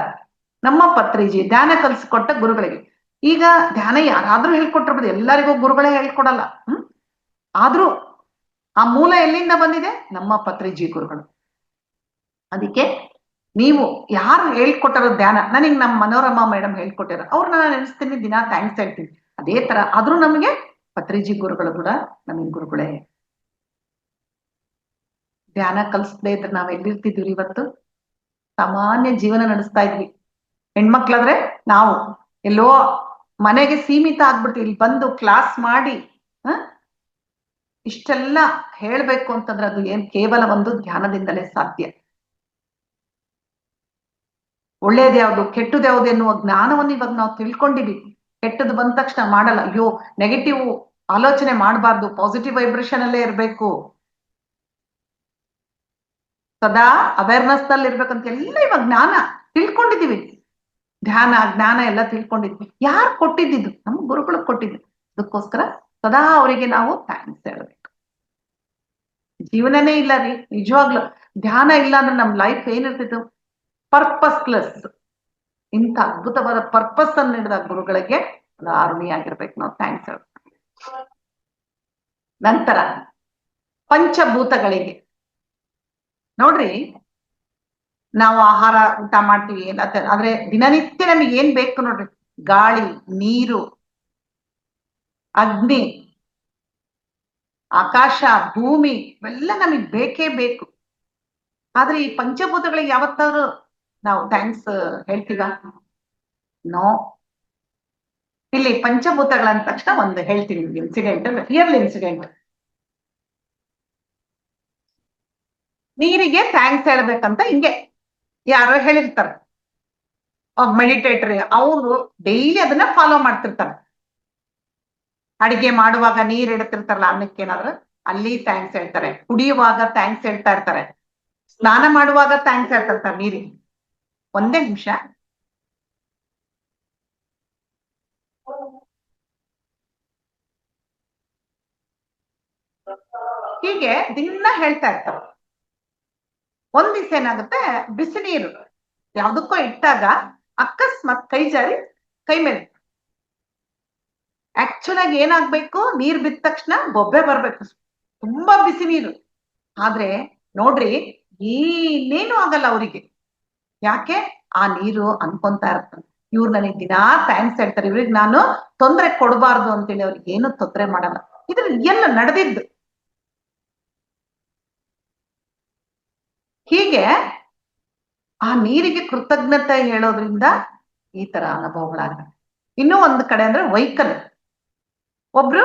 ನಮ್ಮ ಪತ್ರಿಜಿ ಧ್ಯಾನ ಕಲಿಸಿಕೊಟ್ಟ ಗುರುಗಳಿಗೆ, ಈಗ ಧ್ಯಾನ ಯಾರಾದ್ರೂ ಹೇಳ್ಕೊಟ್ಟಿರ್ಬೋದು, ಎಲ್ಲರಿಗೂ ಗುರುಗಳೇ ಹೇಳ್ಕೊಡಲ್ಲ. ಆದ್ರೂ ಆ ಮೂಲ ಎಲ್ಲಿಂದ ಬಂದಿದೆ? ನಮ್ಮ ಪತ್ರಿಜಿ ಗುರುಗಳು. ಅದಕ್ಕೆ ನೀವು ಯಾರು ಹೇಳ್ಕೊಟ್ಟಾರೋ ಧ್ಯಾನ, ನನಗೆ ನಮ್ಮ ಮನೋರಮಾ ಮೇಡಮ್ ಹೇಳ್ಕೊಟ್ಟಿರೋ, ಅವ್ರನ್ನ ನಾನು ನೆನೆಸ್ತೀನಿ, ದಿನಾ ಥ್ಯಾಂಕ್ಸ್ ಹೇಳ್ತೀನಿ. ಅದೇ ತರ ಆದ್ರೂ ನಮಗೆ ಪತ್ರಿಜಿ ಗುರುಗಳು ಕೂಡ ನಮಗೆ ಗುರುಗಳೇ. ಧ್ಯಾನ ಕಲಿಸದೇ ಇದ್ರೆ ನಾವ್ ಎಲ್ಲಿರ್ತಿದ್ವಿ ಇವತ್ತು? ಸಾಮಾನ್ಯ ಜೀವನ ನಡೆಸ್ತಾ ಇದ್ವಿ. ಹೆಣ್ಮಕ್ಳಾದ್ರೆ ನಾವು ಎಲ್ಲೋ ಮನೆಗೆ ಸೀಮಿತ ಆಗ್ಬಿಡ್ತೀವಿ. ಇಲ್ಲಿ ಬಂದು ಕ್ಲಾಸ್ ಮಾಡಿ ಇಷ್ಟೆಲ್ಲ ಹೇಳ್ಬೇಕು ಅಂತಂದ್ರೆ ಅದು ಏನ್ ಕೇವಲ ಒಂದು ಧ್ಯಾನದಿಂದಲೇ ಸಾಧ್ಯ. ಒಳ್ಳೇದು ಯಾವ್ದು ಕೆಟ್ಟದ್ದು ಯಾವ್ದು ಎನ್ನುವ ಜ್ಞಾನವನ್ನು ಇವಾಗ ನಾವು ತಿಳ್ಕೊಂಡಿವಿ. ಕೆಟ್ಟದ್ದು ಬಂದ ತಕ್ಷಣ ಮಾಡಲ್ಲ, ಅಯ್ಯೋ ನೆಗೆಟಿವ್ ಆಲೋಚನೆ ಮಾಡಬಾರ್ದು, ಪಾಸಿಟಿವ್ ವೈಬ್ರೇಷನ್ ಅಲ್ಲೇ ಇರ್ಬೇಕು, ಸದಾ ಅವೇರ್ನೆಸ್ ನಲ್ಲಿ ಇರ್ಬೇಕಂತ ಎಲ್ಲ ಇವಾಗ ಜ್ಞಾನ ತಿಳ್ಕೊಂಡಿದೀವಿ. ಜ್ಞಾನ ಎಲ್ಲ ತಿಳ್ಕೊಂಡಿದ್ವಿ. ಯಾರು ಕೊಟ್ಟಿದ್ದು? ನಮ್ಮ ಗುರುಗಳು ಕೊಟ್ಟಿದ್ದು. ಅದಕ್ಕೋಸ್ಕರ ಸದಾ ಅವರಿಗೆ ನಾವು ಥ್ಯಾಂಕ್ಸ್ ಹೇಳ್ಬೇಕು. ಜೀವನನೇ ಇಲ್ಲ ರೀ ನಿಜವಾಗ್ಲು. ಧ್ಯಾನ ಇಲ್ಲ ಅಂದ್ರೆ ನಮ್ ಲೈಫ್ ಏನಿರ್ತಿತ್ತು? ಪರ್ಪಸ್ಲೆಸ್. ಇಂಥ ಅದ್ಭುತವಾದ ಪರ್ಪಸ್ ಅನ್ನು ನೀಡಿದ ಗುರುಗಳಿಗೆ ಋಣಿಯಾಗಿರ್ಬೇಕು ನಾವು, ಥ್ಯಾಂಕ್ಸ್ ಹೇಳ್ಬೇಕು. ನಂತರ ಪಂಚಭೂತಗಳಿಗೆ ನೋಡ್ರಿ, ನಾವು ಆಹಾರ ಊಟ ಮಾಡ್ತೀವಿ ಆದ್ರೆ ದಿನನಿತ್ಯ ನಮಗೆ ಏನ್ ಬೇಕು ನೋಡ್ರಿ? ಗಾಳಿ, ನೀರು, ಅಗ್ನಿ, ಆಕಾಶ, ಭೂಮಿ ಇವೆಲ್ಲ ನಮಗ್ ಬೇಕೇ ಬೇಕು. ಆದ್ರೆ ಈ ಪಂಚಭೂತಗಳಿಗೆ ಯಾವತ್ತಾದ್ರೂ ನಾವು ಥ್ಯಾಂಕ್ಸ್ ಹೇಳ್ತೀವ? ನೋ. ಇಲ್ಲಿ ಪಂಚಭೂತಗಳಂದ ತಕ್ಷಣ ಒಂದು ಹೇಳ್ತೀನಿ ಇನ್ಸಿಡೆಂಟ್, ರಿಯಲ್ ಇನ್ಸಿಡೆಂಟ್. ನೀರಿಗೆ ಥ್ಯಾಂಕ್ಸ್ ಹೇಳ್ಬೇಕಂತ ಹಿಂಗೆ ಯಾರೋ ಹೇಳಿರ್ತಾರೆ, ಮೆಡಿಟೇಟರ್, ಅವರು ಡೈಲಿ ಅದನ್ನ ಫಾಲೋ ಮಾಡ್ತಿರ್ತಾರೆ. ಅಡಿಗೆ ಮಾಡುವಾಗ ನೀರ್ ಇಡ್ತಿರ್ತಾರಲ್ಲ ಅನ್ನಕ್ಕೇನಾದ್ರು, ಅಲ್ಲಿ ಥ್ಯಾಂಕ್ಸ್ ಹೇಳ್ತಾರೆ. ಕುಡಿಯುವಾಗ ಥ್ಯಾಂಕ್ಸ್ ಹೇಳ್ತಾ ಇರ್ತಾರೆ. ಸ್ನಾನ ಮಾಡುವಾಗ ಥ್ಯಾಂಕ್ಸ್ ಹೇಳ್ತಿರ್ತಾರೆ ನೀರಿಗೆ. ಒಂದೇ ನಿಮಿಷ. ಹೀಗೆ ದಿನ ಹೇಳ್ತಾ ಇರ್ತಾರೆ. ಒಂದ್ ದಿವಸ ಏನಾಗುತ್ತೆ, ಬಿಸಿ ನೀರು ಯಾವ್ದಕ್ಕೋ ಇಟ್ಟಾಗ ಅಕಸ್ಮಾತ್ ಕೈ ಜಾರಿ ಕೈ ಮೇಲೆ. ಆಕ್ಚುಲ್ ಆಗಿ ಏನಾಗ್ಬೇಕು, ನೀರ್ ಬಿದ್ದ ತಕ್ಷಣ ಬೊಬ್ಬೆ ಬರ್ಬೇಕು, ತುಂಬಾ ಬಿಸಿ ನೀರು. ಆದ್ರೆ ನೋಡ್ರಿ, ಏನೇನು ಆಗಲ್ಲ ಅವರಿಗೆ. ಯಾಕೆ? ಆ ನೀರು ಅನ್ಕೊಂತಾ ಇರ್ತಾನೆ, ಇವ್ರು ನನಗೆ ದಿನಾ ಥ್ಯಾಂಕ್ಸ್ ಹೇಳ್ತಾರೆ, ಇವ್ರಿಗೆ ನಾನು ತೊಂದರೆ ಕೊಡಬಾರ್ದು ಅಂತೇಳಿ ಅವ್ರಿಗೆ ಏನು ತೊಂದರೆ ಮಾಡಲ್ಲ. ಇದ್ರ ಎಲ್ಲ ನಡೆದಿದ್ದು. ಹೀಗೆ ಆ ನೀರಿಗೆ ಕೃತಜ್ಞತೆ ಹೇಳೋದ್ರಿಂದ ಈ ತರ ಅನುಭವಗಳಾಗುತ್ತೆ. ಇನ್ನೂ ಒಂದು ಕಡೆ ಅಂದ್ರೆ ವೆಹಿಕಲ್. ಒಬ್ರು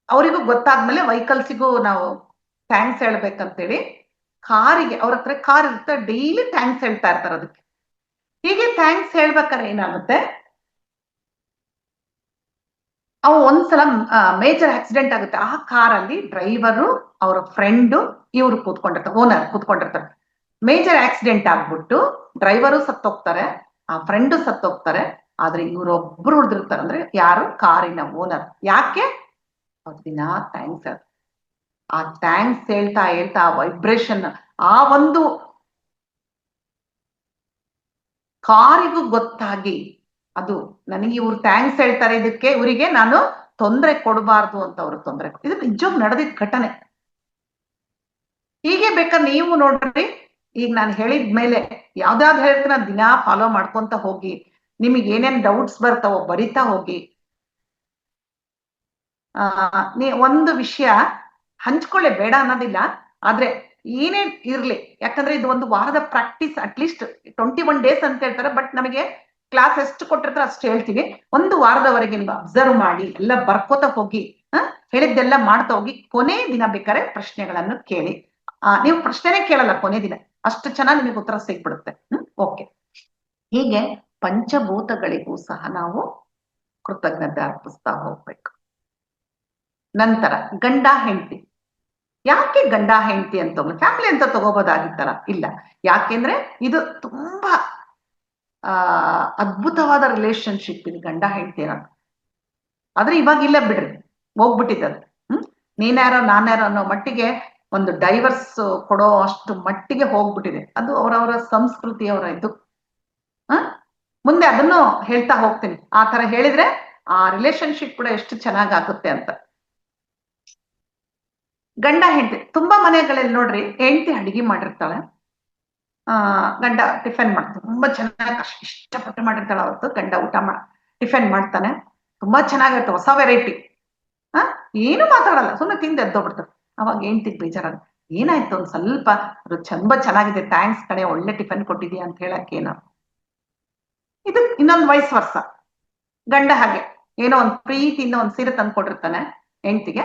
ಅವರಿಗೂ ಗೊತ್ತಾದ್ಮೇಲೆ ವೆಹಿಕಲ್ಸಿಗೂ ನಾವು ಥ್ಯಾಂಕ್ಸ್ ಹೇಳ್ಬೇಕಂತೇಳಿ ಕಾರಿಗೆ, ಅವ್ರ ಹತ್ರ ಕಾರ್ ಇರುತ್ತೆ, ಡೈಲಿ ಥ್ಯಾಂಕ್ಸ್ ಹೇಳ್ತಾ ಇರ್ತಾರೆ ಅದಕ್ಕೆ. ಹೀಗೆ ಥ್ಯಾಂಕ್ಸ್ ಹೇಳ್ಬೇಕಾದ್ರೆ ಏನಾಗುತ್ತೆ, ಅವು ಒಂದ್ಸಲ ಮೇಜರ್ ಆಕ್ಸಿಡೆಂಟ್ ಆಗುತ್ತೆ. ಆ ಕಾರಲ್ಲಿ ಡ್ರೈವರು, ಅವರ ಫ್ರೆಂಡು, ಇವ್ರು ಕೂತ್ಕೊಂಡಿರ್ತಾರೆ, ಓನರ್ ಕೂತ್ಕೊಂಡಿರ್ತಾರೆ. ಮೇಜರ್ ಆಕ್ಸಿಡೆಂಟ್ ಆಗ್ಬಿಟ್ಟು ಡ್ರೈವರು ಸತ್ತೋಗ್ತಾರೆ, ಆ ಫ್ರೆಂಡು ಸತ್ತೋಗ್ತಾರೆ. ಆದ್ರೆ ಇವರೊಬ್ರು ಉಳಿದಿರ್ತಾರೆ. ಅಂದ್ರೆ ಯಾರು? ಕಾರಿನ ಓನರ್. ಯಾಕೆ? ಅವ್ರ ದಿನ ಥ್ಯಾಂಕ್ಸ್. ಆ ಥ್ಯಾಂಕ್ಸ್ ಹೇಳ್ತಾ ಹೇಳ್ತಾ ವೈಬ್ರೇಷನ್, ಆ ಒಂದು ಕಾರಿಗೂ ಗೊತ್ತಾಗಿ, ಅದು ನನಗೆ ಇವ್ರು ಥ್ಯಾಂಕ್ಸ್ ಹೇಳ್ತಾರೆ, ಇದಕ್ಕೆ ಇವರಿಗೆ ನಾನು ತೊಂದರೆ ಕೊಡಬಾರ್ದು ಅಂತ ಅವ್ರು ತೊಂದರೆ. ಇದು ನಿಜವಾಗ್ ನಡೆದಿದ್ದ ಘಟನೆ. ಹೀಗೆ ಬೇಕಾದ್ರೆ ನೀವು ನೋಡ್ರಿ, ಈಗ ನಾನು ಹೇಳಿದ್ಮೇಲೆ ಯಾವ್ದಾವ್ದು ಹೇಳ್ತೀನಿ ದಿನಾ ಫಾಲೋ ಮಾಡ್ಕೊಂತ ಹೋಗಿ. ನಿಮಗೆ ಏನೇನ್ ಡೌಟ್ಸ್ ಬರ್ತಾವೋ ಬರಿತಾ ಹೋಗಿ. ನೀ ಒಂದು ವಿಷಯ ಹಂಚ್ಕೊಳ್ಳೆ, ಬೇಡ ಅನ್ನೋದಿಲ್ಲ, ಆದ್ರೆ ಏನೇ ಇರ್ಲಿ, ಯಾಕಂದ್ರೆ ಇದು ಒಂದು ವಾರದ ಪ್ರಾಕ್ಟೀಸ್. ಅಟ್ಲೀಸ್ಟ್ 21 days ಅಂತ ಹೇಳ್ತಾರೆ, ಬಟ್ ನಮಗೆ ಕ್ಲಾಸ್ ಎಷ್ಟು ಕೊಟ್ಟಿರ್ತಾರೆ ಅಷ್ಟು ಹೇಳ್ತೀವಿ. ಒಂದು ವಾರದವರೆಗೆ ನೀವು ಅಬ್ಸರ್ವ್ ಮಾಡಿ, ಎಲ್ಲ ಬರ್ಕೋತ ಹೋಗಿ, ಹೇಳಿದ್ದೆಲ್ಲ ಮಾಡ್ತಾ ಹೋಗಿ. ಕೊನೆ ದಿನ ಬೇಕಾದ್ರೆ ಪ್ರಶ್ನೆಗಳನ್ನು ಕೇಳಿ. ನೀವು ಪ್ರಶ್ನೆನೇ ಕೇಳಲ್ಲ ಕೊನೆ ದಿನ, ಅಷ್ಟು ಚೆನ್ನಾಗಿ ನಿಮಗೆ ಉತ್ತರ ಸಿಗ್ಬಿಡುತ್ತೆ. ಓಕೆ. ಹೀಗೆ ಪಂಚಭೂತಗಳಿಗೂ ಸಹ ನಾವು ಕೃತಜ್ಞತೆ ಅರ್ಪಿಸ್ತಾ ಹೋಗ್ಬೇಕು. ನಂತರ ಗಂಡ ಹೆಂಡತಿ. ಯಾಕೆ ಗಂಡ ಹೆಂಡತಿ ಅಂತ ಫ್ಯಾಮಿಲಿ ಅಂತ ತಗೋಬೋದಾಗಿತ್ತಾರ? ಇಲ್ಲ. ಯಾಕೆಂದ್ರೆ ಇದು ತುಂಬಾ ಅದ್ಭುತವಾದ ರಿಲೇಶನ್ಶಿಪ್ ಇದು ಗಂಡ ಹೆಂಡತಿ ಅನ್ನೋದು. ಆದ್ರೆ ಇವಾಗ ಇಲ್ಲ ಬಿಡ್ರಿ, ಹೋಗ್ಬಿಟ್ಟಿದ್ದಾರೆ. ನೀನ್ಯಾರೋ ನಾನ್ಯಾರೋ ಅನ್ನೋ ಮಟ್ಟಿಗೆ ಒಂದು ಡೈವರ್ಸ್ ಕೊಡೋ ಅಷ್ಟು ಮಟ್ಟಿಗೆ ಹೋಗ್ಬಿಟ್ಟಿದೆ. ಅದು ಅವರವರ ಸಂಸ್ಕೃತಿಯವರ ಇದು. ಮುಂದೆ ಅದನ್ನು ಹೇಳ್ತಾ ಹೋಗ್ತೀನಿ. ಆ ತರ ಹೇಳಿದ್ರೆ ಆ ರಿಲೇಶನ್ಶಿಪ್ ಕೂಡ ಎಷ್ಟು ಚೆನ್ನಾಗಾಗುತ್ತೆ ಅಂತ. ಗಂಡ ಹೆಂಡತಿ ತುಂಬಾ ಮನೆಗಳಲ್ಲಿ ನೋಡ್ರಿ, ಹೆಂಡತಿ ಅಡಿಗೆ ಮಾಡಿರ್ತಾಳೆ, ಗಂಡ ಟಿಫನ್ ಮಾಡ್ತಾನೆ, ತುಂಬಾ ಚೆನ್ನಾಗಿ ಇಷ್ಟಪಟ್ಟು ಮಾಡಿರ್ತಾಳೆ. ಅವತ್ತು ಗಂಡ ಟಿಫನ್ ಮಾಡ್ತಾನೆ, ತುಂಬಾ ಚೆನ್ನಾಗಿರುತ್ತೆ, ಹೊಸ ವೆರೈಟಿ. ಏನು ಮಾತಾಡಲ್ಲ, ಸುಮ್ಮನೆ ತಿಂದು ಎದ್ದೋಗ್ಬಿಡ್ತಾರೆ. ಅವಾಗ ಹೆಂಡತಿಗೆ ಬೇಜಾರಲ್ಲ, ಏನಾಯ್ತು ಒಂದ್ ಸ್ವಲ್ಪ ತುಂಬಾ ಚೆನ್ನಾಗಿದೆ, ಥ್ಯಾಂಕ್ಸ್ ಕಣೆ, ಒಳ್ಳೆ ಟಿಫನ್ ಕೊಟ್ಟಿದ್ಯಾ ಅಂತ ಹೇಳಕ್ ಏನೋ. ಇದು ಇನ್ನೊಂದು ವಯಸ್ಸು ವರ್ಷ. ಗಂಡ ಹಾಗೆ ಏನೋ ಒಂದ್ ಪ್ರೀತಿಯಿಂದ ಒಂದ್ ಸೀರೆ ತಂದು ಕೊಟ್ಟಿರ್ತಾನೆ ಹೆಂಡತಿಗೆ,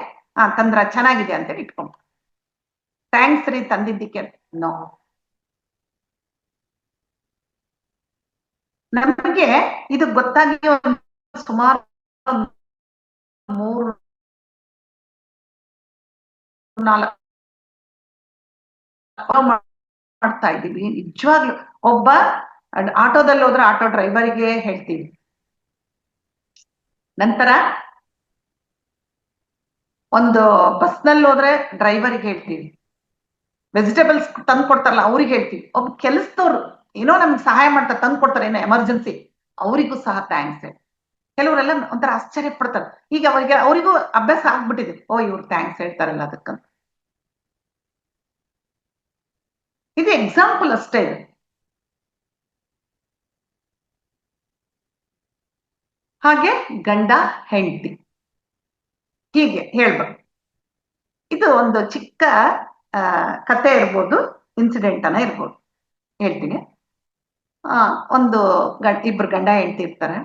ತಂದ್ರ ಚೆನ್ನಾಗಿದೆ ಅಂತೇಳಿ ಇಟ್ಕೊಂಡ. ಥ್ಯಾಂಕ್ಸ್ ರೀ ತಂದಿದ್ದಕ್ಕೆ. ನೋ, ನಮಗೆ ಇದು ಗೊತ್ತಾಗಿ ಸುಮಾರು 3-4 ಮಾಡ್ತಾ ಇದ್ದೀವಿ. ನಿಜವಾಗ್ಲು ಒಬ್ಬ ಆಟೋದಲ್ಲಿ ಹೋದ್ರೆ ಆಟೋ ಡ್ರೈವರಿಗೆ ಹೇಳ್ತೀವಿ. ನಂತರ ಒಂದು ಬಸ್ನಲ್ಲಿ ಹೋದ್ರೆ ಡ್ರೈವರಿಗೆ ಹೇಳ್ತೀವಿ. ವೆಜಿಟೇಬಲ್ಸ್ ತಂದು ಕೊಡ್ತಾರಲ್ಲ ಅವ್ರಿಗೆ ಹೇಳ್ತೀವಿ. ಒಬ್ಬ ಕೆಲಸದವ್ರು ಏನೋ ನಮ್ಗೆ ಸಹಾಯ ಮಾಡ್ತಾರೆ, ತಂದು ಕೊಡ್ತಾರೆ ಏನೋ ಎಮರ್ಜೆನ್ಸಿ, ಅವರಿಗೂ ಸಹ ಥ್ಯಾಂಕ್ಸ್. ಕೆಲವರೆಲ್ಲ ಒಂಥರ ಆಶ್ಚರ್ಯ ಪಡ್ತಾರೆ. ಈಗ ಅವರಿಗೂ ಅಭ್ಯಾಸ ಆಗ್ಬಿಟ್ಟಿದೆ, ಓ ಇವ್ರು ಥ್ಯಾಂಕ್ಸ್ ಹೇಳ್ತಾರಲ್ಲ ಅದಕ್ಕಂತ. ಇದು ಎಕ್ಸಾಂಪಲ್ ಅಷ್ಟೇ. ಇದು ಹಾಗೆ ಗಂಡ ಹೆಂಡತಿ ಹೀಗೆ ಹೇಳ್ಬೇಕು. ಇದು ಒಂದು ಚಿಕ್ಕ ಕತೆ ಇರ್ಬೋದು, ಇನ್ಸಿಡೆಂಟ್ ಅನ್ನ ಇರ್ಬೋದು, ಹೇಳ್ತೀನಿ. ಒಂದು ಇಬ್ರು ಗಂಡ ಹೆಂಡತಿ ಇರ್ತಾರೆ.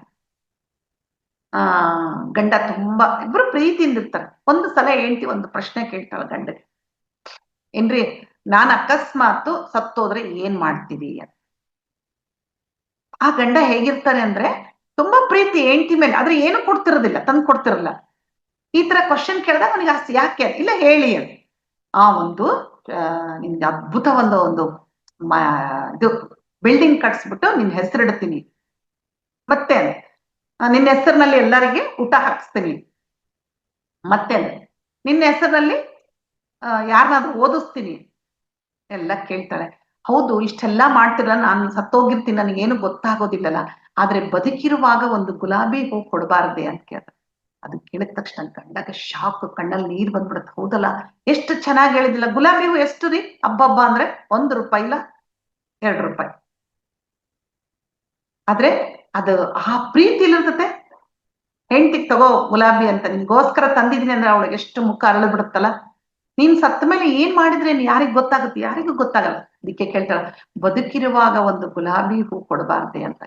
ಗಂಡ ತುಂಬಾ, ಇಬ್ರು ಪ್ರೀತಿಯಿಂದ ಇರ್ತಾರೆ. ಒಂದು ಸಲ ಹೆಂಡತಿ ಒಂದು ಪ್ರಶ್ನೆ ಕೇಳ್ತಾಳೆ ಗಂಡಗೆ, ಏನ್ರಿ ನಾನ್ ಅಕಸ್ಮಾತ್ ಸತ್ತೋದ್ರೆ ಏನ್ ಮಾಡ್ತೀವಿ ಅಂತ. ಆ ಗಂಡ ಹೇಗಿರ್ತಾರೆ ಅಂದ್ರೆ ತುಂಬಾ ಪ್ರೀತಿ ಹೆಂಡತಿ ಮೇಲೆ, ಆದ್ರೆ ಏನು ಕೊಡ್ತಿರೋದಿಲ್ಲ, ತಂದು ಕೊಡ್ತಿರಲ್ಲ. ಈ ತರ ಕ್ವಶನ್ ಕೇಳಿದಾಗ ಅವನಿಗೆ ಆಸ್ತಿ, ಯಾಕೆ ಇಲ್ಲ ಹೇಳಿ ಅಂತ. ಒಂದು ನಿಮ್ಗೆ ಅದ್ಭುತ ಒಂದು ಇದು ಬಿಲ್ಡಿಂಗ್ ಕಟ್ಸ್ಬಿಟ್ಟು ನಿನ್ ಹೆಸರಿಡ್ತೀನಿ, ಮತ್ತೆ ನಿನ್ನ ಹೆಸರಿನಲ್ಲಿ ಎಲ್ಲರಿಗೆ ಊಟ ಹಾಕಿಸ್ತೀನಿ, ಮತ್ತೆ ನಿನ್ನ ಹೆಸರಿನಲ್ಲಿ ಯಾರನ್ನಾದ್ರೂ ಓದಿಸ್ತೀನಿ, ಎಲ್ಲ ಕೇಳ್ತಾಳೆ. ಹೌದು, ಇಷ್ಟೆಲ್ಲಾ ಮಾಡ್ತಿರಲ್ಲ, ನಾನು ಸತ್ತೋಗಿರ್ತೀನಿ, ನನಗೇನು ಗೊತ್ತಾಗೋದಿಲ್ಲಲ್ಲ, ಆದ್ರೆ ಬದುಕಿರುವಾಗ ಒಂದು ಗುಲಾಬಿ ಹೂ ಕೊಡಬಾರ್ದೆ ಅಂತ ಕೇಳ್ತಾರೆ. ಅದು ಕೇಳಿದ ತಕ್ಷಣ ಕಂಡಾಗ ಶಾಕ್, ಕಣ್ಣಲ್ಲಿ ನೀರ್ ಬಂದ್ಬಿಡುತ್ತೆ. ಹೌದಲ್ಲ, ಎಷ್ಟು ಚೆನ್ನಾಗಿ ಹೇಳಿದಿಲ್ಲ. ಗುಲಾಬಿ ಹೂ ಎಷ್ಟು ರೀ ಹಬ್ಬ ಅಂದ್ರೆ ₹1 ಇಲ್ಲ ₹2. ಆದ್ರೆ ಅದು ಆ ಪ್ರೀತಿ ಇಲ್ಲಿರ್ತತೆ. ಹೆಂಡ್ತಿಗ್ ತಗೋ ಗುಲಾಬಿ ಅಂತ ನಿನ್ಗೋಸ್ಕರ ತಂದಿದ್ದೀನಿ ಅಂದ್ರೆ ಅವಳಿಗೆ ಎಷ್ಟು ಮುಖ ಅರಳು ಬಿಡುತ್ತಲ್ಲ. ನೀನ್ ಸತ್ತ ಮೇಲೆ ಏನ್ ಮಾಡಿದ್ರೇನು ಯಾರಿಗ್ ಗೊತ್ತಾಗುತ್ತೆ? ಯಾರಿಗೂ ಗೊತ್ತಾಗಲ್ಲ. ಅದಕ್ಕೆ ಕೇಳ್ತಾಳ, ಬದುಕಿರುವಾಗ ಒಂದು ಗುಲಾಬಿ ಹೂ ಕೊಡಬಾರ್ದೆ ಅಂತ.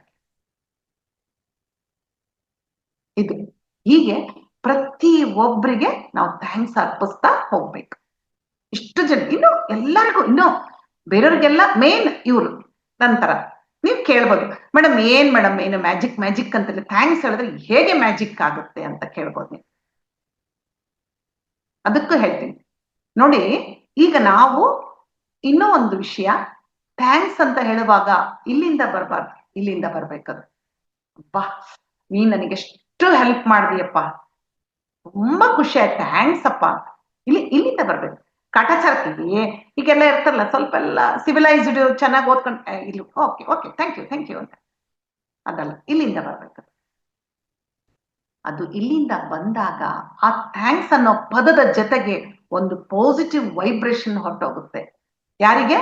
ಇದು ಹೀಗೆ ಪ್ರತಿ ಒಬ್ರಿಗೆ ನಾವು ಥ್ಯಾಂಕ್ಸ್ ಅರ್ಪಿಸ್ತಾ ಹೋಗ್ಬೇಕು. ಇಷ್ಟು ಜನ, ಇನ್ನು ಎಲ್ಲರಿಗೂ, ಇನ್ನು ಬೇರೆಯವ್ರಿಗೆಲ್ಲ ಮೇನ್ ಇವ್ರು ನಂತರ ನೀವ್ ಕೇಳ್ಬೋದು, ಮೇಡಮ್ ಏನ್ ಮೇಡಮ್ ಏನು ಮ್ಯಾಜಿಕ್ ಮ್ಯಾಜಿಕ್ ಅಂತಲ್ಲ, ಥ್ಯಾಂಕ್ಸ್ ಹೇಳಿದ್ರೆ ಹೇಗೆ ಮ್ಯಾಜಿಕ್ ಆಗುತ್ತೆ ಅಂತ ಕೇಳ್ಬೋದು ನೀವು. ಅದಕ್ಕೂ ಹೇಳ್ತೀನಿ ನೋಡಿ. ಈಗ ನಾವು ಇನ್ನೂ ಒಂದು ವಿಷಯ, ಥ್ಯಾಂಕ್ಸ್ ಅಂತ ಹೇಳುವಾಗ ಇಲ್ಲಿಂದ ಬರಬಾರ್ದು, ಇಲ್ಲಿಂದ ಬರ್ಬೇಕದು. ಅಬ್ಬಾ, ನೀನ್ ನನಗೆಷ್ಟು ಹೆಲ್ಪ್ ಮಾಡಿದೀಯಪ್ಪ, ತುಂಬಾ ಖುಷಿ ಆಯ್ತು, ಥ್ಯಾಂಕ್ಸ್ ಅಪ್ಪ, ಇಲ್ಲಿಂದ ಬರ್ಬೇಕು. ಕಾಟಾಚಾರಕ್ಕೆ ಈಗೆಲ್ಲ ಇರ್ತಾರಲ್ಲ, ಸ್ವಲ್ಪ ಎಲ್ಲ ಸಿವಿಲೈಸ್ಡ್ ಚೆನ್ನಾಗಿ ಓದ್ಕೊಂಡು ಇಲ್ಲಿ ಓಕೆ ಓಕೆ ಥ್ಯಾಂಕ್ ಯು ಅಂತ, ಅದಲ್ಲ, ಇಲ್ಲಿಂದ ಬರ್ಬೇಕು. ಅದು ಇಲ್ಲಿಂದ ಬಂದಾಗ ಆ ಥ್ಯಾಂಕ್ಸ್ ಅನ್ನೋ ಪದದ ಜೊತೆಗೆ ಒಂದು ಪಾಸಿಟಿವ್ ವೈಬ್ರೇಷನ್ ಹೊರಟೋಗುತ್ತೆ. ಯಾರಿಗೆ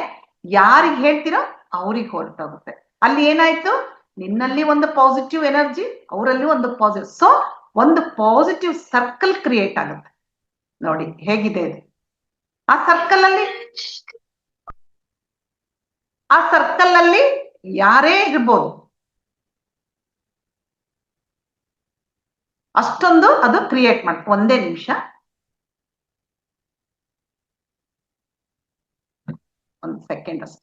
ಹೇಳ್ತೀರೋ ಅವ್ರಿಗೆ ಹೊರಟೋಗುತ್ತೆ. ಅಲ್ಲಿ ಏನಾಯ್ತು, ನಿನ್ನಲ್ಲಿ ಒಂದು ಪಾಸಿಟಿವ್ ಎನರ್ಜಿ, ಅವರಲ್ಲಿ ಒಂದು ಪಾಸಿಟಿವ್, ಸೊ ಒಂದು ಪಾಸಿಟಿವ್ ಸರ್ಕಲ್ ಕ್ರಿಯೇಟ್ ಆಗುತ್ತೆ. ನೋಡಿ ಹೇಗಿದೆ ಇದು. ಆ ಸರ್ಕಲ್ ಅಲ್ಲಿ ಯಾರೇ ಇರ್ಬೋದು, ಅಷ್ಟೊಂದು ಅದು ಕ್ರಿಯೇಟ್ ಮಾಡ್ತು. ಒಂದೇ ನಿಮಿಷ, ಒಂದು ಸೆಕೆಂಡ್ ಅಷ್ಟೇ.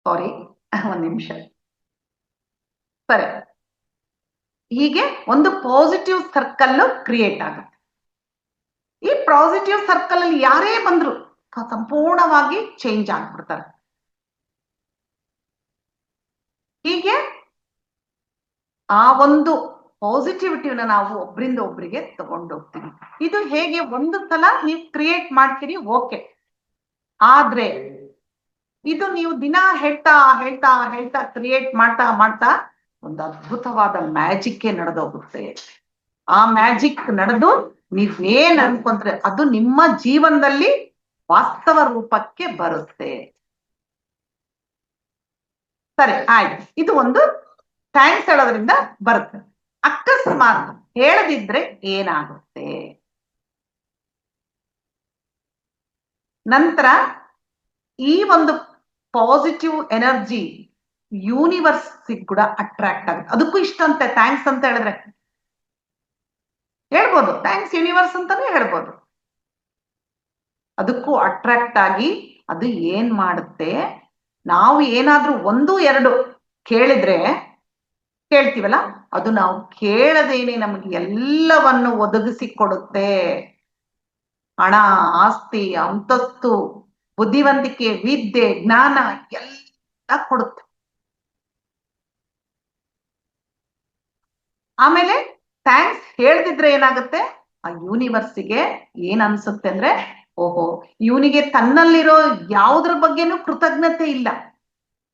ಸಾರಿ, ಒಂದು ನಿಮಿಷ. ಸರಿ, ಹೀಗೆ ಒಂದು ಪಾಸಿಟಿವ್ ಸರ್ಕಲ್ ಕ್ರಿಯೇಟ್ ಆಗುತ್ತೆ. ಈ ಪಾಸಿಟಿವ್ ಸರ್ಕಲ್ ಅಲ್ಲಿ ಯಾರೇ ಬಂದ್ರು ಸಂಪೂರ್ಣವಾಗಿ ಚೇಂಜ್ ಆಗ್ಬಿಡ್ತಾರೆ. ಹೀಗೆ ಆ ಒಂದು ಪಾಸಿಟಿವಿಟಿನ ನಾವು ಒಬ್ರಿಂದ ಒಬ್ರಿಗೆ ತಗೊಂಡು ಹೋಗ್ತೀವಿ. ಇದು ಹೇಗೆ, ಒಂದು ಸಲ ನೀವು ಕ್ರಿಯೇಟ್ ಮಾಡ್ತೀರಿ, ಓಕೆ, ಆದ್ರೆ ಇದು ನೀವು ದಿನ ಹೇಳ್ತಾ ಹೇಳ್ತಾ ಹೇಳ್ತಾ ಕ್ರಿಯೇಟ್ ಮಾಡ್ತಾ ಮಾಡ್ತಾ ಒಂದು ಅದ್ಭುತವಾದ ಮ್ಯಾಜಿಕ್ ನಡೆದೋಗುತ್ತೆ. ಆ ಮ್ಯಾಜಿಕ್ ನಡೆದು ನೀವೇನ್ ಅನ್ಕೊಂಡ್ರೆ ಅದು ನಿಮ್ಮ ಜೀವನದಲ್ಲಿ ವಾಸ್ತವ ರೂಪಕ್ಕೆ ಬರುತ್ತೆ. ಸರಿ, ಆಯ್ತು. ಇದು ಒಂದು ಥ್ಯಾಂಕ್ಸ್ ಹೇಳೋದ್ರಿಂದ ಬರುತ್ತೆ. ಅಕಸ್ಮಾತ್ ಹೇಳದಿದ್ರೆ ಏನಾಗುತ್ತೆ? ನಂತರ ಈ ಒಂದು ಪಾಸಿಟಿವ್ ಎನರ್ಜಿ ಯೂನಿವರ್ಸ್ ಕೂಡ ಅಟ್ರಾಕ್ಟ್ ಆಗುತ್ತೆ. ಅದಕ್ಕೂ ಇಷ್ಟ ಅಂತೆ ಥ್ಯಾಂಕ್ಸ್ ಅಂತ ಹೇಳಿದ್ರೆ, ಹೇಳ್ಬೋದು ಥ್ಯಾಂಕ್ಸ್ ಯೂನಿವರ್ಸ್ ಅಂತಾನೆ ಹೇಳ್ಬೋದು. ಅದಕ್ಕೂ ಅಟ್ರಾಕ್ಟ್ ಆಗಿ ಅದು ಏನ್ ಮಾಡುತ್ತೆ, ನಾವು ಏನಾದ್ರೂ 1, 2 ಕೇಳಿದ್ರೆ, ಕೇಳ್ತೀವಲ್ಲ, ಅದು ನಾವು ಕೇಳದೇನೆ ನಮಗೆ ಎಲ್ಲವನ್ನು ಒದಗಿಸಿ ಕೊಡುತ್ತೆ. ಹಣ, ಆಸ್ತಿ, ಅಂತಸ್ತು, ಬುದ್ಧಿವಂತಿಕೆ, ವಿದ್ಯೆ, ಜ್ಞಾನ ಎಲ್ಲ ಕೊಡುತ್ತೆ. ಆಮೇಲೆ ಥ್ಯಾಂಕ್ಸ್ ಹೇಳ್ದಿದ್ರೆ ಏನಾಗುತ್ತೆ, ಆ ಯೂನಿವರ್ಸಿಗೆ ಏನ್ ಅನ್ಸುತ್ತೆ ಅಂದ್ರೆ, ಓಹೋ, ಇವನಿಗೆ ತನ್ನಲ್ಲಿರೋ ಯಾವುದ್ರ ಬಗ್ಗೆನೂ ಕೃತಜ್ಞತೆ ಇಲ್ಲ,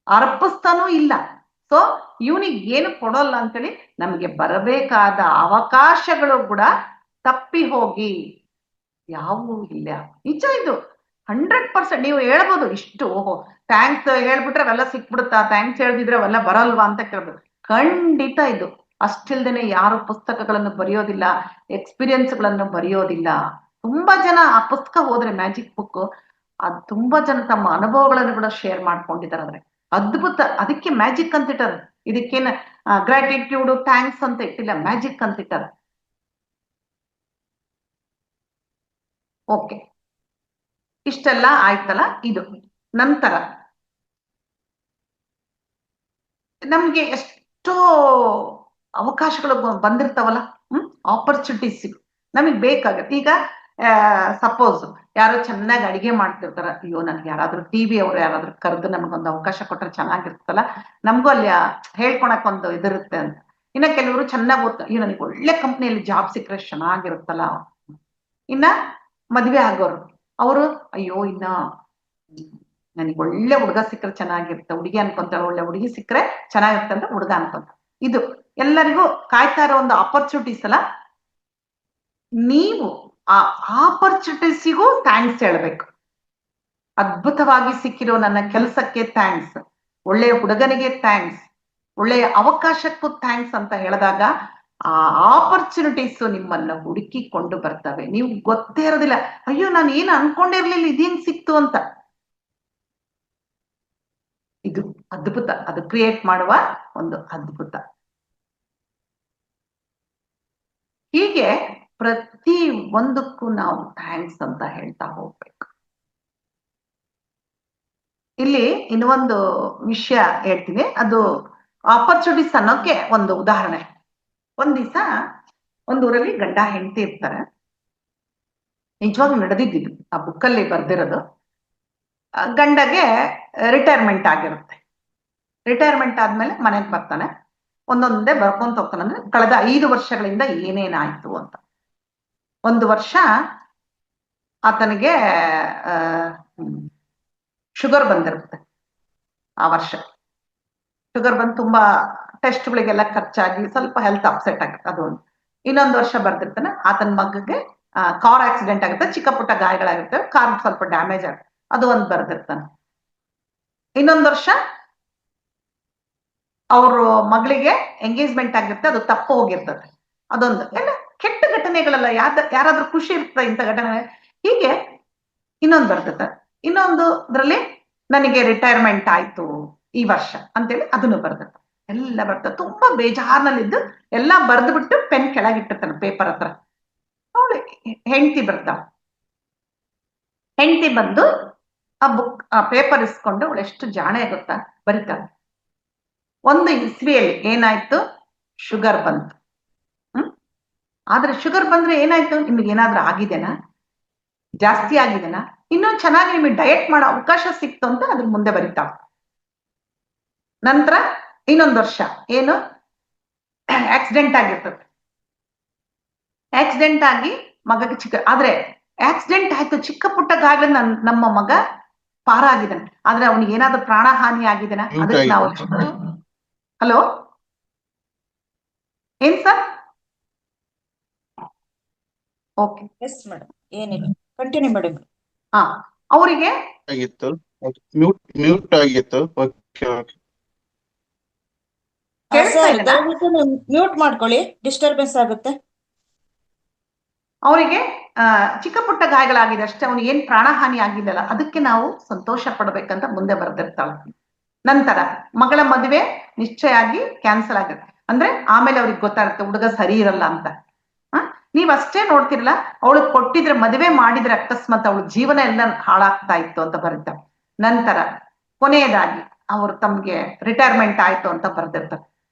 ಅರ್ಪಿಸ್ತಾನೂ ಇಲ್ಲ, ಸೊ ಇವನಿಗೆ ಏನು ಕೊಡೋಲ್ಲ ಅಂತೇಳಿ ನಮ್ಗೆ ಬರಬೇಕಾದ ಅವಕಾಶಗಳು ಕೂಡ ತಪ್ಪಿ ಹೋಗಿ ಯಾವೂ ಇಲ್ಲ. ನಿಜ ಇದು 100%. ನೀವು ಹೇಳ್ಬೋದು ಇಷ್ಟು, ಓಹೋ ಥ್ಯಾಂಕ್ಸ್ ಹೇಳ್ಬಿಟ್ರೆ ಅವೆಲ್ಲ ಸಿಕ್ಬಿಡುತ್ತಾ, ಥ್ಯಾಂಕ್ಸ್ ಹೇಳ್ದಿದ್ರೆ ಅವೆಲ್ಲ ಬರಲ್ವಾ ಅಂತ ಕೇಳ್ಬೋದು. ಖಂಡಿತ ಇದು ಅಷ್ಟಿಲ್ದೇನೆ ಯಾರು ಪುಸ್ತಕಗಳನ್ನು ಬರೆಯೋದಿಲ್ಲ, ಎಕ್ಸ್ಪೀರಿಯನ್ಸ್ಗಳನ್ನು ಬರೆಯೋದಿಲ್ಲ. ತುಂಬಾ ಜನ ಆ ಪುಸ್ತಕ ಹೋದ್ರೆ ಮ್ಯಾಜಿಕ್ ಬುಕ್ ಅದು ತುಂಬಾ ಜನ ತಮ್ಮ ಅನುಭವಗಳನ್ನು ಕೂಡ ಶೇರ್ ಮಾಡ್ಕೊಂಡಿದ್ದಾರೆ. ಅಂದ್ರೆ ಅದ್ಭುತ. ಅದಕ್ಕೆ ಮ್ಯಾಜಿಕ್ ಅಂತ ಇಟ್ಟಾರ. ಇದಕ್ಕೇನ ಗ್ರಾಟಿಟ್ಯೂಡ್ ಥ್ಯಾಂಕ್ಸ್ ಅಂತ ಇಟ್ಟಿಲ್ಲ, ಮ್ಯಾಜಿಕ್ ಅಂತ ಇಟ್ಟಾರ. ಓಕೆ, ಇಷ್ಟೆಲ್ಲ ಆಯ್ತಲ್ಲ. ಇದು ನಂತರ ನಮ್ಗೆ ಎಷ್ಟೋ ಅವಕಾಶಗಳು ಬಂದಿರ್ತಾವಲ್ಲ, ಆಪರ್ಚುನಿಟೀಸ್ ನಮಗ್ ಬೇಕಾಗತ್ತೆ. ಈಗ ಸಪೋಸ್ ಯಾರೋ ಚೆನ್ನಾಗಿ ಅಡಿಗೆ ಮಾಡ್ತಿರ್ತಾರ, ಅಯ್ಯೋ ನನ್ಗೆ ಯಾರಾದ್ರೂ ಟಿವಿ ಅವ್ರು ಯಾರಾದ್ರೂ ಕರೆದು ನಮಗೊಂದು ಅವಕಾಶ ಕೊಟ್ರೆ ಚೆನ್ನಾಗಿರ್ತಲ್ಲ, ನಮಗೂ ಅಲ್ಲಿ ಹೇಳ್ಕೊಳಕ್ ಒಂದು ಇದಿರುತ್ತೆ ಅಂತ. ಇನ್ನ ಕೆಲವರು ಚೆನ್ನಾಗಿ ಅಯ್ಯೋ ನನಗೆ ಒಳ್ಳೆ ಕಂಪ್ನಿಯಲ್ಲಿ ಜಾಬ್ ಸಿಕ್ಕರೆ ಚೆನ್ನಾಗಿರುತ್ತಲ್ಲ. ಇನ್ನ ಮದ್ವೆ ಆಗೋರು, ಅವರು ಅಯ್ಯೋ ಇನ್ನ ನನಗೆ ಒಳ್ಳೆ ಹುಡುಗ ಸಿಕ್ಕರೆ ಚೆನ್ನಾಗಿರುತ್ತೆ, ಹುಡುಗಿ ಅನ್ಕೊಂತಾಳೆ, ಒಳ್ಳೆ ಹುಡುಗಿ ಸಿಕ್ಕರೆ ಚೆನ್ನಾಗಿರುತ್ತೆ ಅಂತ ಹುಡುಗ ಅನ್ಕೊಂತ. ಇದು ಎಲ್ಲರಿಗೂ ಕಾಯ್ತಾ ಇರೋ ಒಂದು ಆಪರ್ಚುನಿಟೀಸ್ ಅಲ್ಲ. ನೀವು ಆ ಆಪರ್ಚುನಿಟೀಸಿಗೂ ಥ್ಯಾಂಕ್ಸ್ ಹೇಳ್ಬೇಕು. ಅದ್ಭುತವಾಗಿ ಸಿಕ್ಕಿರೋ ನನ್ನ ಕೆಲಸಕ್ಕೆ ಥ್ಯಾಂಕ್ಸ್, ಒಳ್ಳೆಯ ಹುಡುಗನಿಗೆ ಥ್ಯಾಂಕ್ಸ್, ಒಳ್ಳೆಯ ಅವಕಾಶಕ್ಕೂ ಥ್ಯಾಂಕ್ಸ್ ಅಂತ ಹೇಳಿದಾಗ ಆ ಆಪರ್ಚುನಿಟೀಸ್ ನಿಮ್ಮನ್ನ ಹುಡುಕಿಕೊಂಡು ಬರ್ತವೆ. ನೀವು ಗೊತ್ತೇ ಇರೋದಿಲ್ಲ, ಅಯ್ಯೋ ನಾನು ಏನು ಅನ್ಕೊಂಡಿರ್ಲಿಲ್ಲ ಇದೇನ್ ಸಿಕ್ತು ಅಂತ. ಇದು ಅದ್ಭುತ, ಅದು ಕ್ರಿಯೇಟ್ ಮಾಡುವ ಒಂದು ಅದ್ಭುತ. ಹೀಗೆ ಪ್ರತಿ ಒಂದಕ್ಕೂ ನಾವು ಥ್ಯಾಂಕ್ಸ್ ಅಂತ ಹೇಳ್ತಾ ಹೋಗ್ಬೇಕು. ಇಲ್ಲಿ ಇನ್ನೊಂದು ವಿಷಯ ಹೇಳ್ತೀನಿ, ಅದು ಆಪರ್ಚುನಿಟೀಸ್ ಅನ್ನೋಕೆ ಒಂದು ಉದಾಹರಣೆ. ಒಂದ್ ದಿವಸ ಒಂದೂರಲ್ಲಿ ಗಂಡ ಹೆಂಡತಿ ಇರ್ತಾರೆ. ನಿಜವಾಗ್ಲೂ ನಡೆದಿದ್ದು, ಆ ಬುಕ್ಕಲ್ಲಿ ಬರ್ದಿರೋದು. ಗಂಡಗೆ ರಿಟೈರ್ಮೆಂಟ್ ಆಗಿರುತ್ತೆ. ರಿಟೈರ್ಮೆಂಟ್ ಆದ್ಮೇಲೆ ಮನೆಗೆ ಬರ್ತಾನೆ, ಒಂದೊಂದೇ ಬರ್ಕೊಂತ ಹೋಗ್ತಾನೆ. ಅಂದ್ರೆ ಕಳೆದ 5 ವರ್ಷಗಳಿಂದ ಏನೇನಾಯ್ತು ಅಂತ. 1 ವರ್ಷ ಆತನಿಗೆ ಶುಗರ್ ಬಂದಿರುತ್ತೆ. ಆ ವರ್ಷ ಶುಗರ್ ಬಂದು ತುಂಬಾ ಟೆಸ್ಟ್ಗಳಿಗೆಲ್ಲ ಖರ್ಚಾಗಿ ಸ್ವಲ್ಪ ಹೆಲ್ತ್ ಅಪ್ಸೆಟ್ ಆಗುತ್ತೆ, ಅದು ಒಂದು. ಇನ್ನೊಂದು ವರ್ಷ ಬರ್ದಿರ್ತಾನೆ, ಆತನ ಮಗಗೆ ಕಾರ್ ಆಕ್ಸಿಡೆಂಟ್ ಆಗುತ್ತೆ, ಚಿಕ್ಕ ಪುಟ್ಟ ಗಾಯಗಳಾಗಿರ್ತವೆ, ಕಾರ್ ಸ್ವಲ್ಪ ಡ್ಯಾಮೇಜ್ ಆಗುತ್ತೆ, ಅದು ಒಂದು ಬರ್ದಿರ್ತಾನೆ. ಇನ್ನೊಂದು ವರ್ಷ ಅವರು ಮಗಳಿಗೆ ಎಂಗೇಜ್ಮೆಂಟ್ ಆಗಿರುತ್ತೆ, ಅದು ತಪ್ಪು ಹೋಗಿರ್ತದೆ, ಅದೊಂದು. ಎಲ್ಲ ಕೆಟ್ಟ ಘಟನೆಗಳೆಲ್ಲ, ಯಾರಾದ್ರೂ ಖುಷಿ ಇರ್ತದೆ ಇಂಥ ಘಟನೆ. ಹೀಗೆ ಇನ್ನೊಂದು ಬರ್ತದೆ. ಇನ್ನೊಂದು ಇದ್ರಲ್ಲಿ ನನಗೆ ರಿಟೈರ್ಮೆಂಟ್ ಆಯ್ತು ಈ ವರ್ಷ ಅಂತೇಳಿ ಅದನ್ನು ಬರ್ತದೆ. ಎಲ್ಲ ಬರ್ತದೆ. ತುಂಬಾ ಬೇಜಾರ್ನಲ್ಲಿದ್ದು ಎಲ್ಲ ಬರ್ದು ಬಿಟ್ಟು ಪೆನ್ ಕೆಳಗಿಟ್ಟಿರ್ತಾನೆ ಪೇಪರ್ ಹತ್ರ. ಅವಳು ಹೆಂಡತಿ ಬರ್ತಾವ. ಹೆಂಡತಿ ಬಂದು ಆ ಬುಕ್ ಆ ಪೇಪರ್ ಇಸ್ಕೊಂಡು, ಅವಳು ಎಷ್ಟು ಜಾಣೆ ಗೊತ್ತಾ, ಬರೀತಾಳೆ. 1 ಇಸ್ವಿಯಲ್ಲಿ ಏನಾಯ್ತು, ಶುಗರ್ ಬಂತು. ಆದ್ರೆ ಶುಗರ್ ಬಂದ್ರೆ ಏನಾಯ್ತು, ನಿಮ್ಗೆ ಏನಾದ್ರೂ ಆಗಿದೆನಾ, ಜಾಸ್ತಿ ಆಗಿದೆನಾ, ಇನ್ನೂ ಚೆನ್ನಾಗಿ ನಿಮಗೆ ಡಯಟ್ ಮಾಡೋ ಅವಕಾಶ ಸಿಕ್ತು ಅಂತ ಅದ್ರ ಮುಂದೆ ಬರೀತಾವ. ನಂತರ ಇನ್ನೊಂದು ವರ್ಷ ಏನು, ಆಕ್ಸಿಡೆಂಟ್ ಆಗಿರ್ತದೆ. ಆಕ್ಸಿಡೆಂಟ್ ಆಗಿ ಮಗಗೆ ಆದ್ರೆ ಆಕ್ಸಿಡೆಂಟ್ ಆಯ್ತು, ಚಿಕ್ಕ ಪುಟ್ಟ ಗಾಯ, ನಮ್ಮ ಮಗ ಪಾರಾಗಿದ್ದಾನೆ. ಆದ್ರೆ ಅವನಿಗೆ ಏನಾದ್ರೂ ಪ್ರಾಣಹಾನಿ ಆಗಿದೆನಾ, ಅದಕ್ಕೆ ನಾವು ಹಲೋ ಏನ್ ಸರ್? ಓಕೆ, ಎಸ್ ಮೇಡಮ್, ಏನಿಲ್ಲ, ಕಂಟಿನ್ಯೂ ಮಾಡಿ. ಹಾ, ಅವರಿಗೆ ಆಗಿತ್ತು, ಮ್ಯೂಟ್ ಆಗಿತ್ತು. ಸರ್ ದಯವಿಟ್ಟು ಮ್ಯೂಟ್ ಮಾಡ್ಕೊಳ್ಳಿ, ಡಿಸ್ಟರ್ಬೆನ್ಸ್ ಆಗುತ್ತೆ. ಅವರಿಗೆ ಚಿಕ್ಕ ಪುಟ್ಟ ಗಾಯಗಳಾಗಿದೆ ಅಷ್ಟೇ, ಅವನಿಗೆ ಏನ್ ಪ್ರಾಣಹಾನಿ ಆಗಿಲ್ಲಲ್ಲ, ಅದಕ್ಕೆ ನಾವು ಸಂತೋಷ ಪಡ್ಬೇಕಂತ ಮುಂದೆ ಬರ್ದಿರ್ತಾಳೆ. ನಂತರ ಮಗಳ ಮದುವೆ ನಿಶ್ಚಯ ಆಗಿ ಕ್ಯಾನ್ಸಲ್ ಆಗುತ್ತೆ. ಅಂದ್ರೆ ಆಮೇಲೆ ಅವ್ರಿಗೆ ಗೊತ್ತಾಗುತ್ತೆ ಹುಡುಗ ಸರಿ ಇರಲ್ಲ ಅಂತ. ನೀವ್ ಅಷ್ಟೇ ನೋಡ್ತಿರಲ್ಲ, ಅವಳಿಗೆ ಕೊಟ್ಟಿದ್ರೆ, ಮದುವೆ ಮಾಡಿದ್ರೆ ಅಕಸ್ಮಾತ್ ಅವಳ ಜೀವನ ಎಲ್ಲ ಹಾಳಾಗ್ತಾ ಇತ್ತು ಅಂತ ಬರೀತಾರೆ. ನಂತರ ಕೊನೆಯದಾಗಿ ಅವರು ತಮ್ಗೆ ರಿಟೈರ್ಮೆಂಟ್ ಆಯ್ತು ಅಂತ ಬರ್ದಿರ್ತಾರೆ.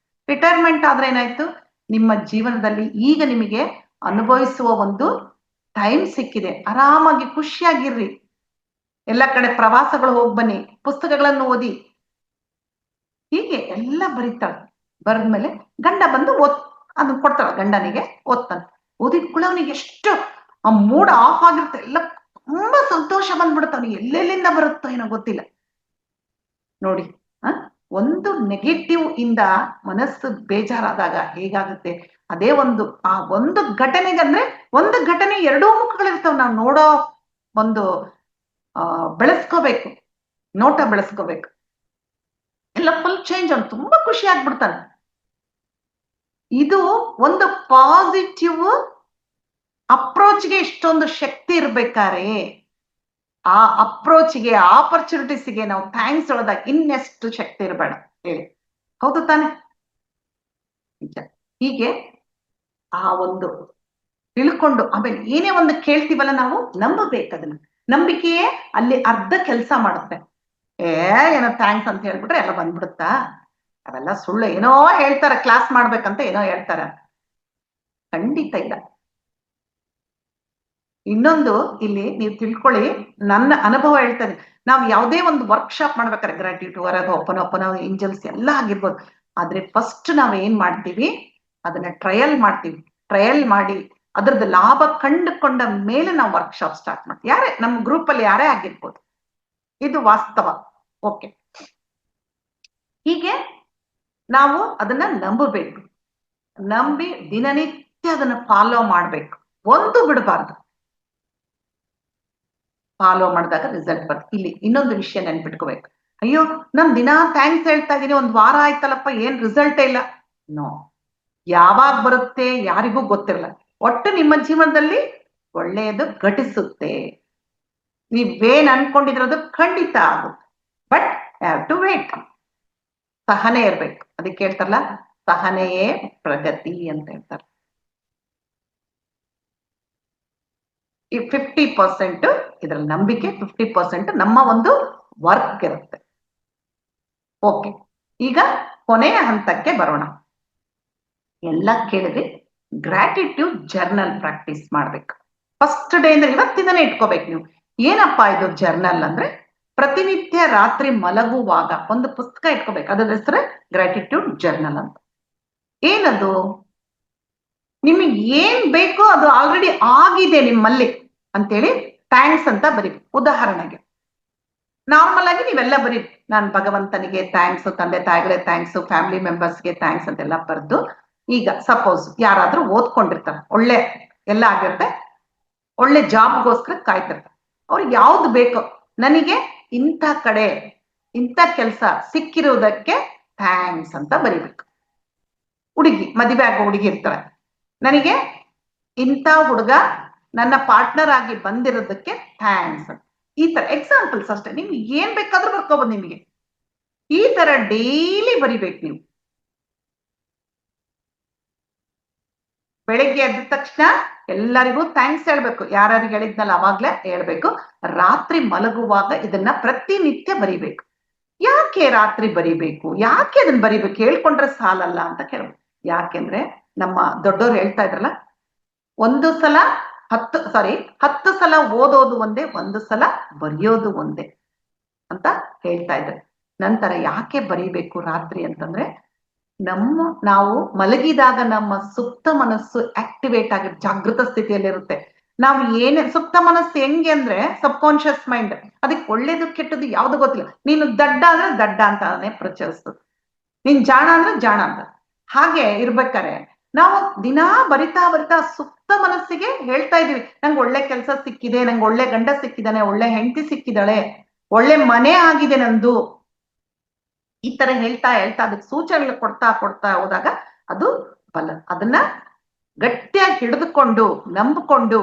ರಿಟೈರ್ಮೆಂಟ್ ಆದ್ರೆ ಏನಾಯ್ತು, ನಿಮ್ಮ ಜೀವನದಲ್ಲಿ ಈಗ ನಿಮಗೆ ಅನುಭವಿಸುವ ಒಂದು ಟೈಮ್ ಸಿಕ್ಕಿದೆ, ಆರಾಮಾಗಿ ಖುಷಿಯಾಗಿರ್ರಿ, ಎಲ್ಲ ಕಡೆ ಪ್ರವಾಸಗಳು ಹೋಗಿ ಬನ್ನಿ, ಪುಸ್ತಕಗಳನ್ನು ಓದಿ, ಹೀಗೆ ಎಲ್ಲ ಬರೀತಾಳೆ. ಬರೆದ್ಮೇಲೆ ಗಂಡ ಬಂದು ಅದನ್ನ ಕೊಡ್ತಾಳೆ ಗಂಡನಿಗೆ, ಓದ್ತಾನೆ. ಓದಿದ ಕೂಡ ಅವನಿಗೆ ಎಷ್ಟು ಆ ಮೂಡ್ ಆಫ್ ಆಗಿರುತ್ತೆ, ಎಲ್ಲ ತುಂಬಾ ಸಂತೋಷ ಬಂದ್ಬಿಡುತ್ತೆ ಅವನಿಗೆ. ಎಲ್ಲೆಲ್ಲಿಂದ ಬರುತ್ತೋ ಏನೋ ಗೊತ್ತಿಲ್ಲ. ನೋಡಿ, ಒಂದು ನೆಗೆಟಿವ್ ಇಂದ ಮನಸ್ಸು ಬೇಜಾರಾದಾಗ ಹೇಗಾಗುತ್ತೆ, ಅದೇ ಆ ಒಂದು ಘಟನೆಗೆ, ಅಂದ್ರೆ ಒಂದು ಘಟನೆ 2 ಮುಖಗಳಿರ್ತಾವ. ನಾವು ನೋಡೋ ಒಂದು ಬೆಳೆಸ್ಕೋಬೇಕು, ನೋಟ ಬೆಳೆಸ್ಕೋಬೇಕು. ಎಲ್ಲ ಫುಲ್ ಚೇಂಜ್, ಅವ್ನು ತುಂಬಾ ಖುಷಿ ಆಗ್ಬಿಡ್ತಾನೆ. ಇದು ಒಂದು ಪಾಸಿಟಿವ್ ಅಪ್ರೋಚ್ಗೆ ಇಷ್ಟೊಂದು ಶಕ್ತಿ ಇರ್ಬೇಕಾರೆ ಆ ಅಪ್ರೋಚ್ಗೆ ಆಪರ್ಚುನಿಟೀಸ್ಗೆ ನಾವು ಥ್ಯಾಂಕ್ಸ್ ಹೇಳೋದಾಗ ಇನ್ನೆಷ್ಟು ಶಕ್ತಿ ಇರಬೇಡ ಹೇಳಿ, ಹೌದು ತಾನೆ? ನಿಜ. ಹೀಗೆ ಆ ಒಂದು ತಿಳ್ಕೊಂಡು ಆಮೇಲೆ ಏನೇ ಒಂದು ಕೇಳ್ತೀವಲ್ಲ ನಾವು ನಂಬಬೇಕು. ಅದನ್ನ ನಂಬಿಕೆಯೇ ಅಲ್ಲಿ ಅರ್ಧ ಕೆಲಸ ಮಾಡುತ್ತೆ. ಏನೋ ಥ್ಯಾಂಕ್ಸ್ ಅಂತ ಹೇಳ್ಬಿಟ್ರೆ ಎಲ್ಲ ಬಂದ್ಬಿಡುತ್ತಾ? ಅವೆಲ್ಲ ಸುಳ್ಳು. ಏನೋ ಹೇಳ್ತಾರೆ, ಕ್ಲಾಸ್ ಮಾಡ್ಬೇಕಂತ ಏನೋ ಹೇಳ್ತಾರ, ಖಂಡಿತ ಇಲ್ಲ. ಇನ್ನೊಂದು ಇಲ್ಲಿ ನೀವು ತಿಳ್ಕೊಳ್ಳಿ, ನನ್ನ ಅನುಭವ ಹೇಳ್ತೇನೆ. ನಾವು ಯಾವುದೇ ಒಂದು ವರ್ಕ್ಶಾಪ್ ಮಾಡ್ಬೇಕಾದ್ರೆ ಗ್ರಾಟ್ಯೂಟ್ ಹೊರಗೆ ಒಪ್ಪನ ಏಂಜಲ್ಸ್ ಎಲ್ಲ ಆಗಿರ್ಬೋದು, ಆದ್ರೆ ಫಸ್ಟ್ ನಾವ್ ಏನ್ ಮಾಡ್ತೀವಿ, ಅದನ್ನ ಟ್ರಯಲ್ ಮಾಡ್ತೀವಿ. ಟ್ರಯಲ್ ಮಾಡಿ ಅದ್ರದ್ದು ಲಾಭ ಕಂಡುಕೊಂಡ ಮೇಲೆ ನಾವು ವರ್ಕ್ಶಾಪ್ ಸ್ಟಾರ್ಟ್ ಮಾಡ್ತೀವಿ. ಯಾರೇ ನಮ್ಮ ಗ್ರೂಪ್ ಅಲ್ಲಿ ಯಾರೇ ಆಗಿರ್ಬೋದು, ಇದು ವಾಸ್ತವ. ಓಕೆ, ಹೀಗೆ ನಾವು ಅದನ್ನ ನಂಬಬೇಕು. ನಂಬಿ ದಿನನಿತ್ಯ ಅದನ್ನ ಫಾಲೋ ಮಾಡ್ಬೇಕು, ಒಂದು ಬಿಡಬಾರ್ದು. ಫಾಲೋ ಮಾಡಿದಾಗ ರಿಸಲ್ಟ್ ಬರುತ್ತೆ. ಇಲ್ಲಿ ಇನ್ನೊಂದು ವಿಷಯ ನೆನ್ಪಿಟ್ಕೋಬೇಕು. ಅಯ್ಯೋ ನಮ್ ದಿನಾ ಥ್ಯಾಂಕ್ಸ್ ಹೇಳ್ತಾ ಇದೀನಿ, ಒಂದ್ ವಾರ ಆಯ್ತಲ್ಲಪ್ಪ, ಏನ್ ರಿಸಲ್ಟ್ ಇಲ್ಲ. ನೋ, ಯಾವಾಗ ಬರುತ್ತೆ ಯಾರಿಗೂ ಗೊತ್ತಿರಲ್ಲ. ಒಟ್ಟು ನಿಮ್ಮ ಜೀವನದಲ್ಲಿ ಒಳ್ಳೆಯದು ಘಟಿಸುತ್ತೆ. ನೀವೇನ್ ಅನ್ಕೊಂಡಿದ್ರದು ಖಂಡಿತ ಆಗುತ್ತೆ. But have to wait. ಸಹನೆ ಇರ್ಬೇಕು. ಅದಕ್ಕೆ ಹೇಳ್ತಾರಲ್ಲ, ಸಹನೆಯೇ ಪ್ರಗತಿ ಅಂತ ಹೇಳ್ತಾರೆ. ಈ 50% ಇದ್ರಲ್ಲಿ ನಂಬಿಕೆ, 50% ನಮ್ಮ ಒಂದು ವರ್ಕ್ ಇರುತ್ತೆ. ಓಕೆ, ಈಗ ಕೊನೆಯ ಹಂತಕ್ಕೆ ಬರೋಣ. ಎಲ್ಲ ಕೇಳಿದ್ರಿ, ಗ್ರಾಟಿಟ್ಯೂಡ್ ಜರ್ನಲ್ ಪ್ರಾಕ್ಟೀಸ್ ಮಾಡ್ಬೇಕು. ಫಸ್ಟ್ ಡೇ ಅಂದ್ರೆ ಇವತ್ತಿಂದನೇ ಇಟ್ಕೋಬೇಕು ನೀವು. ಏನಪ್ಪಾ ಇದು ಜರ್ನಲ್ ಅಂದ್ರೆ, ಪ್ರತಿನಿತ್ಯ ರಾತ್ರಿ ಮಲಗುವಾಗ ಒಂದು ಪುಸ್ತಕ ಇಟ್ಕೋಬೇಕು. ಅದ್ರ ಹೆಸರು ಗ್ರಾಟಿಟ್ಯೂಡ್ ಜರ್ನಲ್ ಅಂತ. ಏನದು? ನಿಮಗೆ ಏನ್ ಬೇಕೋ ಅದು ಆಲ್ರೆಡಿ ಆಗಿದೆ ನಿಮ್ಮಲ್ಲಿ ಅಂತೇಳಿ ಥ್ಯಾಂಕ್ಸ್ ಅಂತ ಬರೀಬೇಕು. ಉದಾಹರಣೆಗೆ ನಾರ್ಮಲ್ ಆಗಿ ನೀವೆಲ್ಲ ಬರೀ, ನಾನು ಭಗವಂತನಿಗೆ ಥ್ಯಾಂಕ್ಸ್, ತಂದೆ ತಾಯಿಗಳೇ ಥ್ಯಾಂಕ್ಸ್, ಫ್ಯಾಮಿಲಿ ಮೆಂಬರ್ಸ್ಗೆ ಥ್ಯಾಂಕ್ಸ್ ಅಂತೆಲ್ಲ ಬರೆದು, ಈಗ ಸಪೋಸ್ ಯಾರಾದ್ರೂ ಓದ್ಕೊಂಡಿರ್ತಾರೆ, ಒಳ್ಳೆ ಎಲ್ಲ ಆಗಿರುತ್ತೆ, ಒಳ್ಳೆ ಜಾಬ್ಗೋಸ್ಕರ ಕಾಯ್ತಿರ್ತಾರೆ, ಅವ್ರಿಗೆ ಯಾವ್ದು ಬೇಕೋ, ನನಗೆ ಇಂಥ ಕಡೆ ಇಂಥ ಕೆಲಸ ಸಿಕ್ಕಿರೋದಕ್ಕೆ ಥ್ಯಾಂಕ್ಸ್ ಅಂತ ಬರೀಬೇಕು. ಹುಡುಗಿ ಮದುವೆ ಆಗೋ ಹುಡುಗಿ ಇರ್ತಾರೆ, ನನಗೆ ಇಂಥ ಹುಡುಗ ನನ್ನ ಪಾರ್ಟ್ನರ್ ಆಗಿ ಬಂದಿರೋದಕ್ಕೆ ಥ್ಯಾಂಕ್ಸ್. ಈ ತರ ಎಕ್ಸಾಂಪಲ್ಸ್ ಅಷ್ಟೇ, ನಿಮ್ಗೆ ಏನ್ ಬೇಕಾದ್ರೂ ಬರ್ಕೋಬಹುದು. ನಿಮಗೆ ಈ ತರ ಡೈಲಿ ಬರಿಬೇಕು ನೀವು. ಬೆಳಿಗ್ಗೆ ಎದ್ದ ತಕ್ಷಣ ಎಲ್ಲರಿಗೂ ಥ್ಯಾಂಕ್ಸ್ ಹೇಳ್ಬೇಕು. ಯಾರ್ಯಾರಿಗೆ ಹೇಳಿದ್ನಲ್ಲ ಅವಾಗ್ಲೇ ಹೇಳ್ಬೇಕು. ರಾತ್ರಿ ಮಲಗುವಾಗ ಇದನ್ನ ಪ್ರತಿನಿತ್ಯ ಬರಿಬೇಕು. ಯಾಕೆ ರಾತ್ರಿ ಬರಿಬೇಕು? ಯಾಕೆ ಅದನ್ನ ಬರಿಬೇಕು? ಹೇಳ್ಕೊಂಡ್ರೆ ಸಾಲಲ್ಲ ಅಂತ ಕೇಳ್ಬೇಕು. ಯಾಕೆಂದ್ರೆ ನಮ್ಮ ದೊಡ್ಡೋರು ಹೇಳ್ತಾ ಇದ್ರಲ್ಲ, 10 ಸಲ ಓದೋದು ಒಂದೇ, 1 ಸಲ ಬರೆಯೋದು ಒಂದೇ ಅಂತ ಹೇಳ್ತಾ ಇದ್ದಾರೆ. ನಂತರ ಯಾಕೆ ಬರೀಬೇಕು ರಾತ್ರಿ ಅಂತಂದ್ರೆ, ನಾವು ಮಲಗಿದಾಗ ನಮ್ಮ ಸುಪ್ತ ಮನಸ್ಸು ಆಕ್ಟಿವೇಟ್ ಆಗಿ ಜಾಗೃತ ಸ್ಥಿತಿಯಲ್ಲಿರುತ್ತೆ. ನಾವು ಏನೇ ಸುಪ್ತ ಮನಸ್ಸು ಹೆಂಗೆ ಅಂದ್ರೆ ಸಬ್ ಕಾನ್ಶಿಯಸ್ ಮೈಂಡ್, ಅದಕ್ಕೆ ಒಳ್ಳೇದು ಕೆಟ್ಟದ್ದು ಯಾವ್ದು ಗೊತ್ತಿಲ್ಲ. ನೀನು ದಡ್ಡ ಅಂದ್ರೆ ದಡ್ಡ ಅಂತಾನೆ ಪ್ರಚರಿಸ್ತದೆ, ನೀನ್ ಜಾಣ ಅಂದ್ರೆ ಜಾಣ ಅಂತ. ಹಾಗೆ ಇರ್ಬೇಕಾರೆ ನಾವು ದಿನಾ ಬರಿತಾ ಸುಪ್ತ ಮನಸ್ಸಿಗೆ ಹೇಳ್ತಾ ಇದೀವಿ, ನಂಗೆ ಒಳ್ಳೆ ಕೆಲಸ ಸಿಕ್ಕಿದೆ, ನಂಗೆ ಒಳ್ಳೆ ಗಂಡ ಸಿಕ್ಕಿದಾನೆ, ಒಳ್ಳೆ ಹೆಂಡತಿ ಸಿಕ್ಕಿದಾಳೆ, ಒಳ್ಳೆ ಮನೆ ಆಗಿದೆ ನಂದು. ಈ ತರ ಹೇಳ್ತಾ ಅದಕ್ಕೆ ಸೂಚನೆಗಳು ಕೊಡ್ತಾ ಹೋದಾಗ ಅದು ಬಲ. ಅದನ್ನ ಗಟ್ಟಿಯಾಗಿ ಹಿಡಿದುಕೊಂಡು ನಂಬಿಕೊಂಡು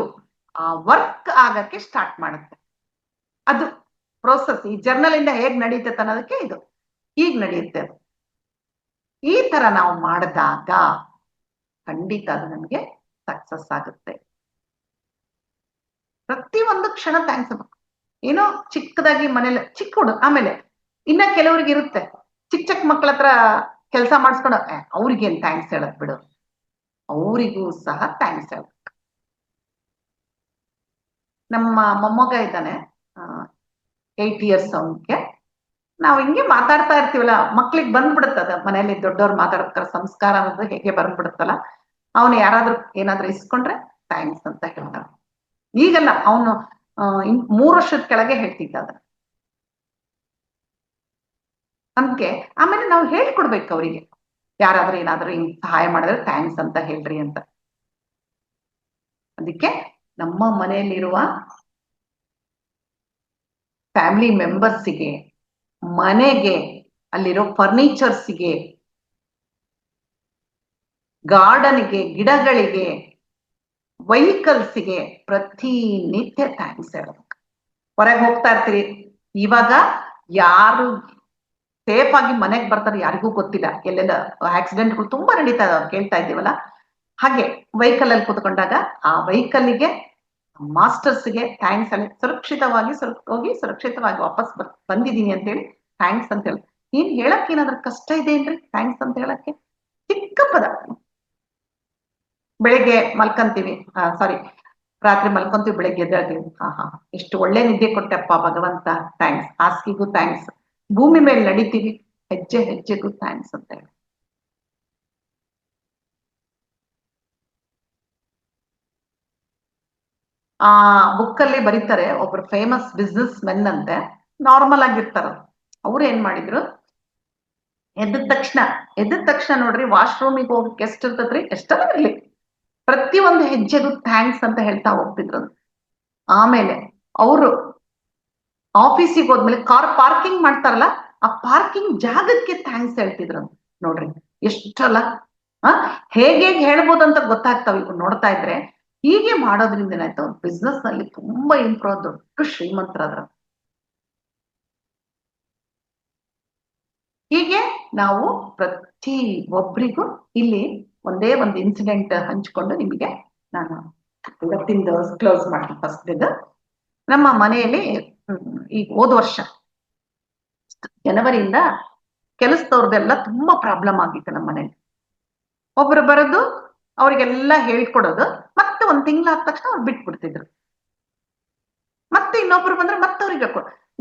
ಆ ವರ್ಕ್ ಆಗಕ್ಕೆ ಸ್ಟಾರ್ಟ್ ಮಾಡುತ್ತೆ. ಅದು ಪ್ರೋಸೆಸ್. ಈ ಜರ್ನಲ್ ಇಂದ ಹೇಗ್ ನಡೀತೈತೆ ಅನ್ನೋದಕ್ಕೆ ಇದು ಹೀಗ್ ನಡೆಯುತ್ತೆ. ಅದು ಈ ತರ ನಾವು ಮಾಡಿದಾಗ ಖಂಡಿತ ಅದು ನಮ್ಗೆ ಸಕ್ಸಸ್ ಆಗುತ್ತೆ. ಪ್ರತಿಯೊಂದು ಕ್ಷಣ ಥ್ಯಾಂಕ್ಸ್. ಏನೋ ಚಿಕ್ಕದಾಗಿ ಮನೇಲಿ ಚಿಕ್ಕ ಹುಡುಗ, ಆಮೇಲೆ ಇನ್ನ ಕೆಲವ್ರಿಗೆ ಇರುತ್ತೆ ಚಿಕ್ಕ ಮಕ್ಳ ಹತ್ರ ಕೆಲಸ ಮಾಡಿಸ್ಕೊಂಡು ಅವ್ರಿಗೇನ್ ಥ್ಯಾಂಕ್ಸ್ ಹೇಳಕ್ ಬಿಡು, ಅವರಿಗೂ ಸಹ ಥ್ಯಾಂಕ್ಸ್ ಹೇಳ್ಬೇಕು. ನಮ್ಮ ಮೊಮ್ಮಗ ಇದ್ದಾನೆ, 8 years ಅವನಿಗೆ. ನಾವು ಹಿಂಗೆ ಮಾತಾಡ್ತಾ ಇರ್ತೀವಲ್ಲ, ಮಕ್ಳಿಗೆ ಬಂದ್ಬಿಡುತ್ತದ. ಮನೇಲಿ ದೊಡ್ಡವ್ರು ಮಾತಾಡ್ತಾರೆ, ಸಂಸ್ಕಾರ ಅನ್ನೋದು ಹೇಗೆ ಬಂದ್ಬಿಡುತ್ತಲ್ಲ. ಅವನು ಯಾರಾದ್ರೂ ಏನಾದ್ರೂ ಇಸ್ಕೊಂಡ್ರೆ ಥ್ಯಾಂಕ್ಸ್ ಅಂತ ಹೇಳ್ತಾನೆ. ಈಗಲ್ಲ, ಅವನು 3 ವರ್ಷದ ಕೆಳಗೆ ಹೇಳ್ತಿದ್ದ ಅದನ್ನ. ಅದಕ್ಕೆ ಆಮೇಲೆ ನಾವು ಹೇಳ್ಕೊಡ್ಬೇಕು ಅವರಿಗೆ, ಯಾರಾದ್ರೂ ಏನಾದ್ರೂ ಹಿಂಗ್ ಸಹಾಯ ಮಾಡಿದ್ರೆ ಥ್ಯಾಂಕ್ಸ್ ಅಂತ ಹೇಳ್ರಿ ಅಂತ. ಅದಕ್ಕೆ ನಮ್ಮ ಮನೆಯಲ್ಲಿರುವ ಫ್ಯಾಮಿಲಿ ಮೆಂಬರ್ಸಿಗೆ, ಮನೆಗೆ, ಅಲ್ಲಿರೋ ಫರ್ನಿಚರ್ಸ್ಗೆ, ಗಾರ್ಡನ್ಗೆ, ಗಿಡಗಳಿಗೆ, ವೆಹಿಕಲ್ಸ್ಗೆ ಪ್ರತಿನಿತ್ಯ ಥ್ಯಾಂಕ್ಸ್ ಹೇಳ್ಬೇಕು. ಹೊರಗೆ ಹೋಗ್ತಾ ಇರ್ತೀರಿ. ಇವಾಗ ಯಾರು ಸೇಫ್ ಆಗಿ ಮನೆಗೆ ಬರ್ತಾರೆ ಯಾರಿಗೂ ಗೊತ್ತಿಲ್ಲ. ಎಲ್ಲೆಲ್ಲ ಆಕ್ಸಿಡೆಂಟ್ಗಳು ತುಂಬಾ ನಡೀತಾ ಇದಾವೆ, ಕೇಳ್ತಾ ಇದ್ದೀವಲ್ಲ. ಹಾಗೆ ವೆಹಿಕಲ್ ಅಲ್ಲಿ ಕೂತ್ಕೊಂಡಾಗ ಆ ವೆಹಿಕಲ್ಗೆ ಮಾಸ್ಟರ್ಸ್ಗೆ ಥ್ಯಾಂಕ್ಸ್ ಹೇಳಿ ಸುರಕ್ಷಿತವಾಗಿ ಹೋಗಿ ಸುರಕ್ಷಿತವಾಗಿ ವಾಪಸ್ ಬಂದಿದ್ದೀನಿ ಅಂತೇಳಿ ಥ್ಯಾಂಕ್ಸ್ ಅಂತ ಹೇಳಿ. ಹೇಳಕ್ ಏನಾದ್ರೂ ಕಷ್ಟ ಇದೆ ಏನ್ರಿ ಥ್ಯಾಂಕ್ಸ್ ಅಂತ ಹೇಳಕ್ಕೆ? ಚಿಕ್ಕ ಪದ. ಬೆಳಿಗ್ಗೆ ಮಲ್ಕಂತೀವಿ, ಸಾರಿ ರಾತ್ರಿ ಮಲ್ಕೊಂತೀವಿ, ಬೆಳಿಗ್ಗೆ ಎದ್ದೇಳ್ತೀವಿ, ಹಾ ಎಷ್ಟು ಒಳ್ಳೆ ನಿದ್ದೆ ಕೊಟ್ಟೆಪ್ಪ ಭಗವಂತ, ಥ್ಯಾಂಕ್ಸ್. ಹಾಸಿಗೆಗೂ ಥ್ಯಾಂಕ್ಸ್. ಭೂಮಿ ಮೇಲೆ ನಡಿತೀವಿ, ಹೆಜ್ಜೆ ಹೆಜ್ಜೆಗೂ ಥ್ಯಾಂಕ್ಸ್ ಅಂತ ಹೇಳಿ. ಆ ಬುಕ್ ಅಲ್ಲಿ ಬರೀತಾರೆ, ಒಬ್ರು ಫೇಮಸ್ ಬಿಸ್ನೆಸ್ ಮೆನ್ ಅಂತೆ, ನಾರ್ಮಲ್ ಆಗಿರ್ತಾರ. ಅವ್ರು ಏನ್ ಮಾಡಿದ್ರು, ಎದ್ದ ತಕ್ಷಣ ನೋಡ್ರಿ ವಾಶ್ರೂಮಿಗೆ ಹೋಗಕ್ಕೆ ಎಷ್ಟಿರ್ತದ್ರಿ, ಎಷ್ಟಲ್ಲ ಇರ್ಲಿ, ಪ್ರತಿ ಒಂದು ಹೆಜ್ಜೆಗೂ ಥ್ಯಾಂಕ್ಸ್ ಅಂತ ಹೇಳ್ತಾ ಹೋಗ್ತಿದ್ರು. ಆಮೇಲೆ ಅವರು ಆಫೀಸಿಗೆ ಹೋದ್ಮೇಲೆ ಕಾರ್ ಪಾರ್ಕಿಂಗ್ ಮಾಡ್ತಾರಲ್ಲ, ಆ ಪಾರ್ಕಿಂಗ್ ಜಾಗಕ್ಕೆ ಥ್ಯಾಂಕ್ಸ್ ಹೇಳ್ತಿದ್ರು. ನೋಡ್ರಿ ಎಷ್ಟಲ್ಲ. ಹೇಗೆ ಹೇಳ್ಬೋದಂತ ಗೊತ್ತಾಗ್ತಾವ ಇವ್ ನೋಡ್ತಾ ಇದ್ರೆ. ಹೀಗೆ ಮಾಡೋದ್ರಿಂದ ಏನಾಯ್ತು, ಬಿಸ್ನೆಸ್ ನಲ್ಲಿ ತುಂಬಾ ಇಂಪ್ರೂವ್, ದೊಡ್ಡ ಶ್ರೀಮಂತರಾದ್ರ. ಹೀಗೆ ನಾವು ಪ್ರತಿ ಒಬ್ರಿಗೂ ಇಲ್ಲಿ ಒಂದೇ ಒಂದು ಇನ್ಸಿಡೆಂಟ್ ಹಂಚ್ಕೊಂಡು ನಿಮಗೆ ನಾನು ಇವತ್ತಿಂದ ಕ್ಲೋಸ್ ಮಾಡಿ. ಫಸ್ಟ್ ಇದು ನಮ್ಮ ಮನೆಯಲ್ಲಿ ಈಗ ಹೋದ ವರ್ಷ ಜನವರಿಯಿಂದ ಕೆಲಸದವ್ರದೆಲ್ಲ ತುಂಬಾ ಪ್ರಾಬ್ಲಮ್ ಆಗಿತ್ತು ನಮ್ಮ ಮನೇಲಿ. ಒಬ್ರು ಬರೋದು, ಅವ್ರಿಗೆಲ್ಲ ಹೇಳ್ಕೊಡೋದು, ಮತ್ತೆ ಒಂದ್ ತಿಂಗಳಾದ ತಕ್ಷಣ ಅವ್ರು ಬಿಟ್ಬಿಡ್ತಿದ್ರು. ಮತ್ತೆ ಇನ್ನೊಬ್ರು ಬಂದ್ರೆ ಮತ್ತೆ ಅವ್ರಿಗೆ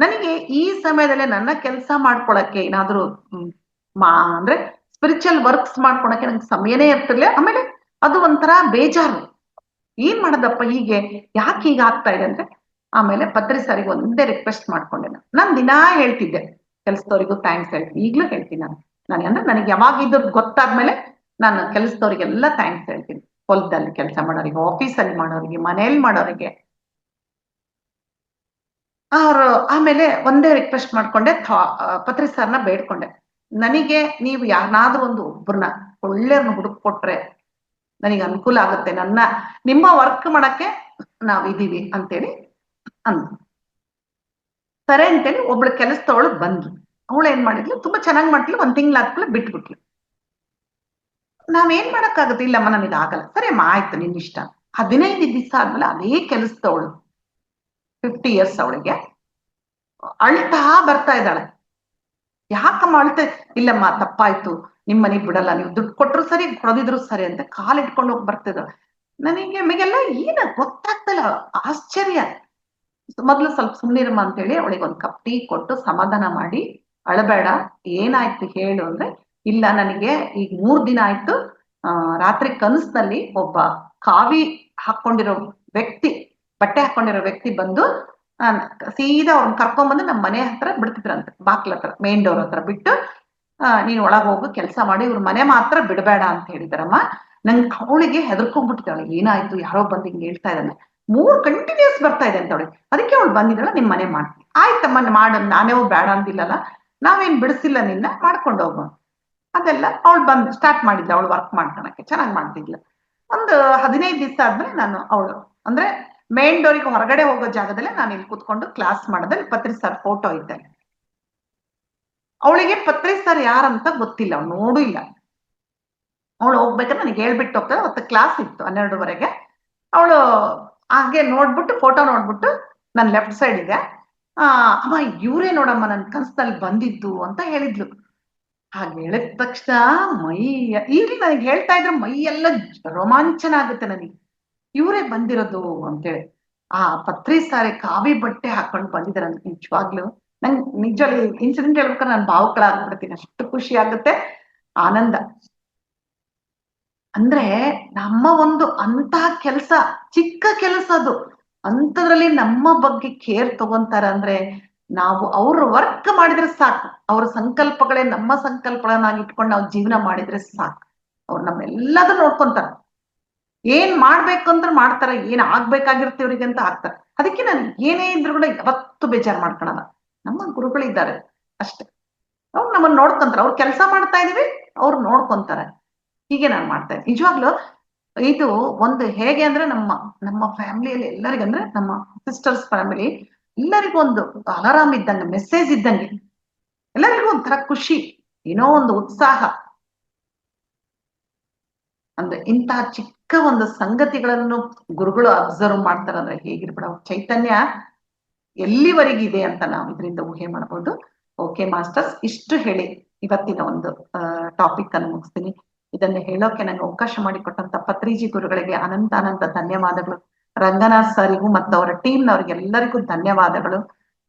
ನನಗೆ ಈ ಸಮಯದಲ್ಲಿ ನನ್ನ ಕೆಲಸ ಮಾಡ್ಕೊಳಕ್ಕೆ ಏನಾದ್ರು ಅಂದ್ರೆ ಸ್ಪಿರಿಚುವಲ್ ವರ್ಕ್ಸ್ ಮಾಡ್ಕೊಳಕ್ಕೆ ನಂಗೆ ಸಮಯನೇ ಇರ್ತಿರ್ಲಿಲ್ಲ. ಆಮೇಲೆ ಅದು ಒಂಥರ ಬೇಜಾರು, ಏನ್ ಮಾಡೋದಪ್ಪ ಹೀಗೆ, ಯಾಕೆ ಹೀಗೆ ಆಗ್ತಾ ಇದೆ ಅಂದ್ರೆ. ಆಮೇಲೆ ಪತ್ರಿ ಸಾರಿಗೆ ಒಂದೇ ರಿಕ್ವೆಸ್ಟ್ ಮಾಡ್ಕೊಂಡೆ. ನಾನು ದಿನಾ ಹೇಳ್ತಿದ್ದೆ ಕೆಲ್ಸದವ್ರಿಗೂ ಥ್ಯಾಂಕ್ಸ್ ಹೇಳ್ತೀನಿ, ಈಗ್ಲೂ ಹೇಳ್ತೀನಿ ನಾನು ಅಂದ್ರೆ ನನಗೆ ಯಾವಾಗ ಇದ್ರ ಗೊತ್ತಾದ್ಮೇಲೆ ನಾನು ಕೆಲಸದವ್ರಿಗೆಲ್ಲ ಥ್ಯಾಂಕ್ಸ್ ಹೇಳ್ತೀನಿ. ಹೊಲದಲ್ಲಿ ಕೆಲಸ ಮಾಡೋರಿಗೆ, ಆಫೀಸಲ್ಲಿ ಮಾಡೋರಿಗೆ, ಮನೆಯಲ್ಲಿ ಮಾಡೋರಿಗೆ. ಅವ್ರು ಆಮೇಲೆ ಒಂದೇ ರಿಕ್ವೆಸ್ಟ್ ಮಾಡ್ಕೊಂಡೆ, ಪತ್ರಿ ಸರ್ನ ಬೇಡ್ಕೊಂಡೆ, ನನಗೆ ನೀವು ಯಾರನ್ನಾದ್ರೂ ಒಬ್ಬರನ್ನ ಒಳ್ಳೆಯವ್ರನ್ನ ಹುಡುಕ್ಕೊಟ್ರೆ ನನಗೆ ಅನುಕೂಲ ಆಗುತ್ತೆ, ನಿಮ್ಮ ವರ್ಕ್ ಮಾಡಕ್ಕೆ ನಾವಿದೀವಿ ಅಂತೇಳಿ ಅಂದ್. ಸರಿ ಅಂತೇಳಿ ಒಬ್ಳು ಕೆಲಸದವಳು ಬಂದ್ಲು. ಅವಳು ಏನ್ ಮಾಡಿದ್ಲು, ತುಂಬಾ ಚೆನ್ನಾಗಿ ಮಾಡ್ತಿಲ್ಲ, ಒಂದ್ ತಿಂಗಳಾದ್ಮೇಲೆ ಬಿಟ್ಬಿಟ್ಲು. ನಾವೇನ್ ಮಾಡಕ್ಕಾಗುತ್ತೆ, ಇಲ್ಲಮ್ಮ ನನಗೆ ಆಗಲ್ಲ, ಸರಿ ಅಮ್ಮ ಆಯ್ತು ನಿನ್ ಇಷ್ಟ. 15 ದಿವಸ ಆದ್ಮೇಲೆ ಅದೇ ಕೆಲಸದವಳು, 50 years ಅವಳಿಗೆ, ಅಳ್ತಾ ಬರ್ತಾ ಇದ್ದಾಳೆ. ಯಾಕಮ್ಮ ಅಳ್ತೆ? ಇಲ್ಲಮ್ಮ ತಪ್ಪಾಯ್ತು, ನಿಮ್ ಮನೆಗ್ ಬಿಡಲ್ಲ, ನೀವು ದುಡ್ಡು ಕೊಟ್ರು ಸರಿ ಕೊಡದಿದ್ರು ಸರಿ ಅಂತ ಕಾಲಿಟ್ಕೊಂಡು ಹೋಗಿ ಬರ್ತಿದ್ದಾಳೆ. ನಮಗೆಲ್ಲ ಏನ ಗೊತ್ತಾಗ್ತಲ್ಲ, ಆಶ್ಚರ್ಯ. ಮೊದ್ಲು ಸ್ವಲ್ಪ ಸುಮ್ನಿರಮ್ಮ ಅಂತೇಳಿ ಅವಳಿಗೆ ಒಂದ್ ಕಪ್ ಟೀ ಕೊಟ್ಟು ಸಮಾಧಾನ ಮಾಡಿ, ಅಳಬೇಡ ಏನಾಯ್ತು ಹೇಳು ಅಂದ್ರೆ, ಇಲ್ಲ ನನಗೆ ಈಗ 3 ದಿನ ಆಯ್ತು, ರಾತ್ರಿ ಕನಸಿನಲ್ಲಿ ಒಬ್ಬ ಕಾವಿ ಹಾಕೊಂಡಿರೋ ವ್ಯಕ್ತಿ, ಬಟ್ಟೆ ಹಾಕೊಂಡಿರೋ ವ್ಯಕ್ತಿ ಬಂದು ಸೀದಾ ಅವ್ರನ್ನ ಕರ್ಕೊಂಡ್ಬಂದು ನಮ್ಮ ಮನೆ ಹತ್ರ ಬಿಡ್ತಿದ್ರಂತೆ, ಬಾಕ್ಲ ಹತ್ರ, ಮೇನ್ ಡೋರ್ ಹತ್ರ ಬಿಟ್ಟು, ನೀನ್ ಒಳಗ್ ಹೋಗು ಕೆಲಸ ಮಾಡಿ, ಇವ್ರ ಮನೆ ಮಾತ್ರ ಬಿಡಬೇಡ ಅಂತ ಹೇಳಿದಾರಮ್ಮ. ನಂಗೆ ಅವಳಿಗೆ ಹೆದರ್ಕೊಂಡ್ಬಿಟ್ಟಿದ್ದಾಳೆ, ಏನಾಯ್ತು ಯಾರೋ ಬಂದು ಹಿಂಗ್ ಹೇಳ್ತಾ ಇದ್ದಾನೆ, 3 ಕಂಟಿನ್ಯೂಸ್ ಬರ್ತಾ ಇದೆ ಅಂತ ಅವಳಿಗೆ. ಅದಕ್ಕೆ ಅವಳು ಬಂದಿದ್ದಾಳ, ನಿಮ್ ಮನೆ ಮಾಡ್ತೀನಿ. ಆಯ್ತಮ್ಮ ಮಾಡ, ನಾನೇ ಬೇಡ ಅಂದಿಲ್ಲಲ್ಲ, ನಾವೇನ್ ಬಿಡಿಸಿಲ್ಲ ನಿನ್ನ, ಮಾಡ್ಕೊಂಡು ಹೋಗು. ಅದೆಲ್ಲ ಅವಳು ಬಂದು ಸ್ಟಾರ್ಟ್ ಮಾಡಿದ್ಲ, ಅವಳು ವರ್ಕ್ ಮಾಡ್ಕೊಳಕ್ಕೆ ಚೆನ್ನಾಗಿ ಮಾಡ್ತಿದ್ಲ. ಒಂದು 15 ದಿವಸ ಆದ್ಮೇಲೆ ನಾನು ಅವಳು ಅಂದ್ರೆ ಮೇನ್ ಡೋರಿಗೆ ಹೊರಗಡೆ ಹೋಗೋ ಜಾಗದಲ್ಲೇ ನಾನು ಇಲ್ಲಿ ಕೂತ್ಕೊಂಡು ಕ್ಲಾಸ್ ಮಾಡಿದ್ರೆ ಪತ್ರಿ ಸರ್ ಫೋಟೋ ಇದ್ದೆ. ಅವಳಿಗೆ ಪತ್ರಿ ಸರ್ ಯಾರಂತ ಗೊತ್ತಿಲ್ಲ, ಅವ್ಳು ನೋಡೂ ಇಲ್ಲ. ಅವಳು ಹೋಗ್ಬೇಕಾದ್ರೆ ನನಗೆ ಹೇಳ್ಬಿಟ್ಟು ಹೋಗ್ತಾರೆ, ಅವತ್ತು ಕ್ಲಾಸ್ ಇತ್ತು 12:30. ಅವಳು ಹಾಗೆ ನೋಡ್ಬಿಟ್ಟು ಫೋಟೋ ನೋಡ್ಬಿಟ್ಟು ನನ್ನ ಲೆಫ್ಟ್ ಸೈಡ್ ಇದೆ, ಅಮ್ಮ ಇವ್ರೇ ನೋಡಮ್ಮ ನನ್ ಕನ್ಸಲ್ಲಿ ಬಂದಿದ್ದು ಅಂತ ಹೇಳಿದ್ಲು. ಹಾಗೆ ಹೇಳಿದ ತಕ್ಷಣ ಈಗ ನನಗೆ ಹೇಳ್ತಾ ಇದ್ರೆ ಮೈ ಎಲ್ಲ ರೋಮಾಂಚನ ಆಗುತ್ತೆ ನನಗೆ, ಇವರೇ ಬಂದಿರೋದು ಅಂತೇಳಿ. ಆ ಪತ್ರಿ ಸಾರಿ ಕಾವಿ ಬಟ್ಟೆ ಹಾಕೊಂಡು ಬಂದಿದ್ದಾರೆ ಅಂತ ನಿಜವಾಗ್ಲು ನಂಗೆ ನಿಜವಾಗ್ಲು ಇನ್ಸಿಡೆಂಟ್ ಹೇಳ್ಬೇಕಾದ್ರೆ ನಾನು ಭಾವುಕಳಾಗ್ಬಿಡ್ತೀನಿ, ಅಷ್ಟು ಖುಷಿ ಆಗುತ್ತೆ, ಆನಂದ. ಅಂದ್ರೆ ನಮ್ಮ ಒಂದು ಅಂತಹ ಕೆಲಸ, ಚಿಕ್ಕ ಕೆಲಸ ಅದು, ಅಂಥದ್ರಲ್ಲಿ ನಮ್ಮ ಬಗ್ಗೆ ಕೇರ್ ತಗೊಂತಾರ ಅಂದ್ರೆ, ನಾವು ಅವ್ರ ವರ್ಕ್ ಮಾಡಿದ್ರೆ ಸಾಕು, ಅವ್ರ ಸಂಕಲ್ಪಗಳೇ ನಮ್ಮ ಸಂಕಲ್ಪಗಳನ್ನಾಗಿ ಇಟ್ಕೊಂಡು ನಾವು ಜೀವನ ಮಾಡಿದ್ರೆ ಸಾಕು, ಅವ್ರು ನಮ್ಮೆಲ್ಲದೂ ನೋಡ್ಕೊಂತಾರ. ಏನ್ ಮಾಡ್ಬೇಕು ಅಂದ್ರೆ ಮಾಡ್ತಾರ, ಏನ್ ಆಗ್ಬೇಕಾಗಿರುತ್ತೆ ಇವ್ರಿಗೆ ಅಂತ ಆಗ್ತಾರೆ. ಅದಕ್ಕೆ ನಾನು ಏನೇ ಇದ್ರು ಕೂಡ ಯಾವತ್ತೂ ಬೇಜಾರು ಮಾಡ್ಕೊಳಲ್ಲ. ನಮ್ಮ ಗುರುಗಳಿದ್ದಾರೆ ಅಷ್ಟೇ, ಅವ್ರು ನಮ್ಮನ್ನ ನೋಡ್ಕೊಂತಾರ, ಅವ್ರು ಕೆಲಸ ಮಾಡ್ತಾ ಇದೀವಿ, ಅವ್ರು ನೋಡ್ಕೊಂತಾರೆ. ಹೀಗೆ ನಾನು ಮಾಡ್ತಾ ಇದ್ದೀನಿ. ನಿಜವಾಗ್ಲು ಇದು ಒಂದು ಹೇಗೆ ಅಂದ್ರೆ ನಮ್ಮ ಫ್ಯಾಮಿಲಿಯಲ್ಲಿ ಎಲ್ಲರಿಗಂದ್ರೆ, ನಮ್ಮ ಸಿಸ್ಟರ್ಸ್ ಫ್ಯಾಮಿಲಿ ಎಲ್ಲರಿಗೂ ಒಂದು ಅಲಾರಾಮ್ ಇದ್ದಂಗೆ, ಮೆಸೇಜ್ ಇದ್ದಂಗೆ, ಎಲ್ಲರಿಗೂ ಒಂಥರ ಖುಷಿ, ಏನೋ ಒಂದು ಉತ್ಸಾಹ. ಅಂದ್ರೆ ಇಂತಹ ಚಿಕ್ಕ ಒಂದು ಸಂಗತಿಗಳನ್ನು ಗುರುಗಳು ಅಬ್ಸರ್ವ್ ಮಾಡ್ತಾರಂದ್ರೆ ಹೇಗಿರ್ಬಿಡ ಚೈತನ್ಯ ಎಲ್ಲಿವರೆಗಿದೆ ಅಂತ ನಾವು ಇದರಿಂದ ಊಹೆ ಮಾಡ್ಬೋದು. ಓಕೆ ಮಾಸ್ಟರ್ಸ್, ಇಷ್ಟು ಹೇಳಿ ಇವತ್ತಿನ ಒಂದು ಟಾಪಿಕ್ ಅನ್ನು ಮುಗಿಸ್ತೀನಿ. ಇದನ್ನು ಹೇಳೋಕೆ ನಂಗೆ ಅವಕಾಶ ಮಾಡಿಕೊಟ್ಟಂತ ಪತ್ರಿಜಿ ಗುರುಗಳಿಗೆ ಅನಂತ ಅನಂತ ಧನ್ಯವಾದಗಳು. ರಂಗನಾಥ್ ಸರಿಗೂ ಮತ್ತು ಅವರ ಟೀಮ್ನವ್ರಿಗೆಲ್ಲರಿಗೂ ಧನ್ಯವಾದಗಳು.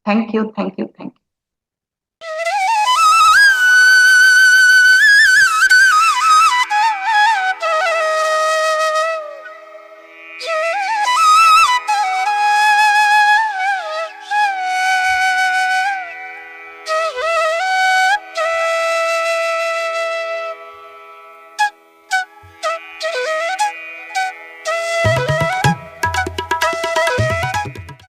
Thank you.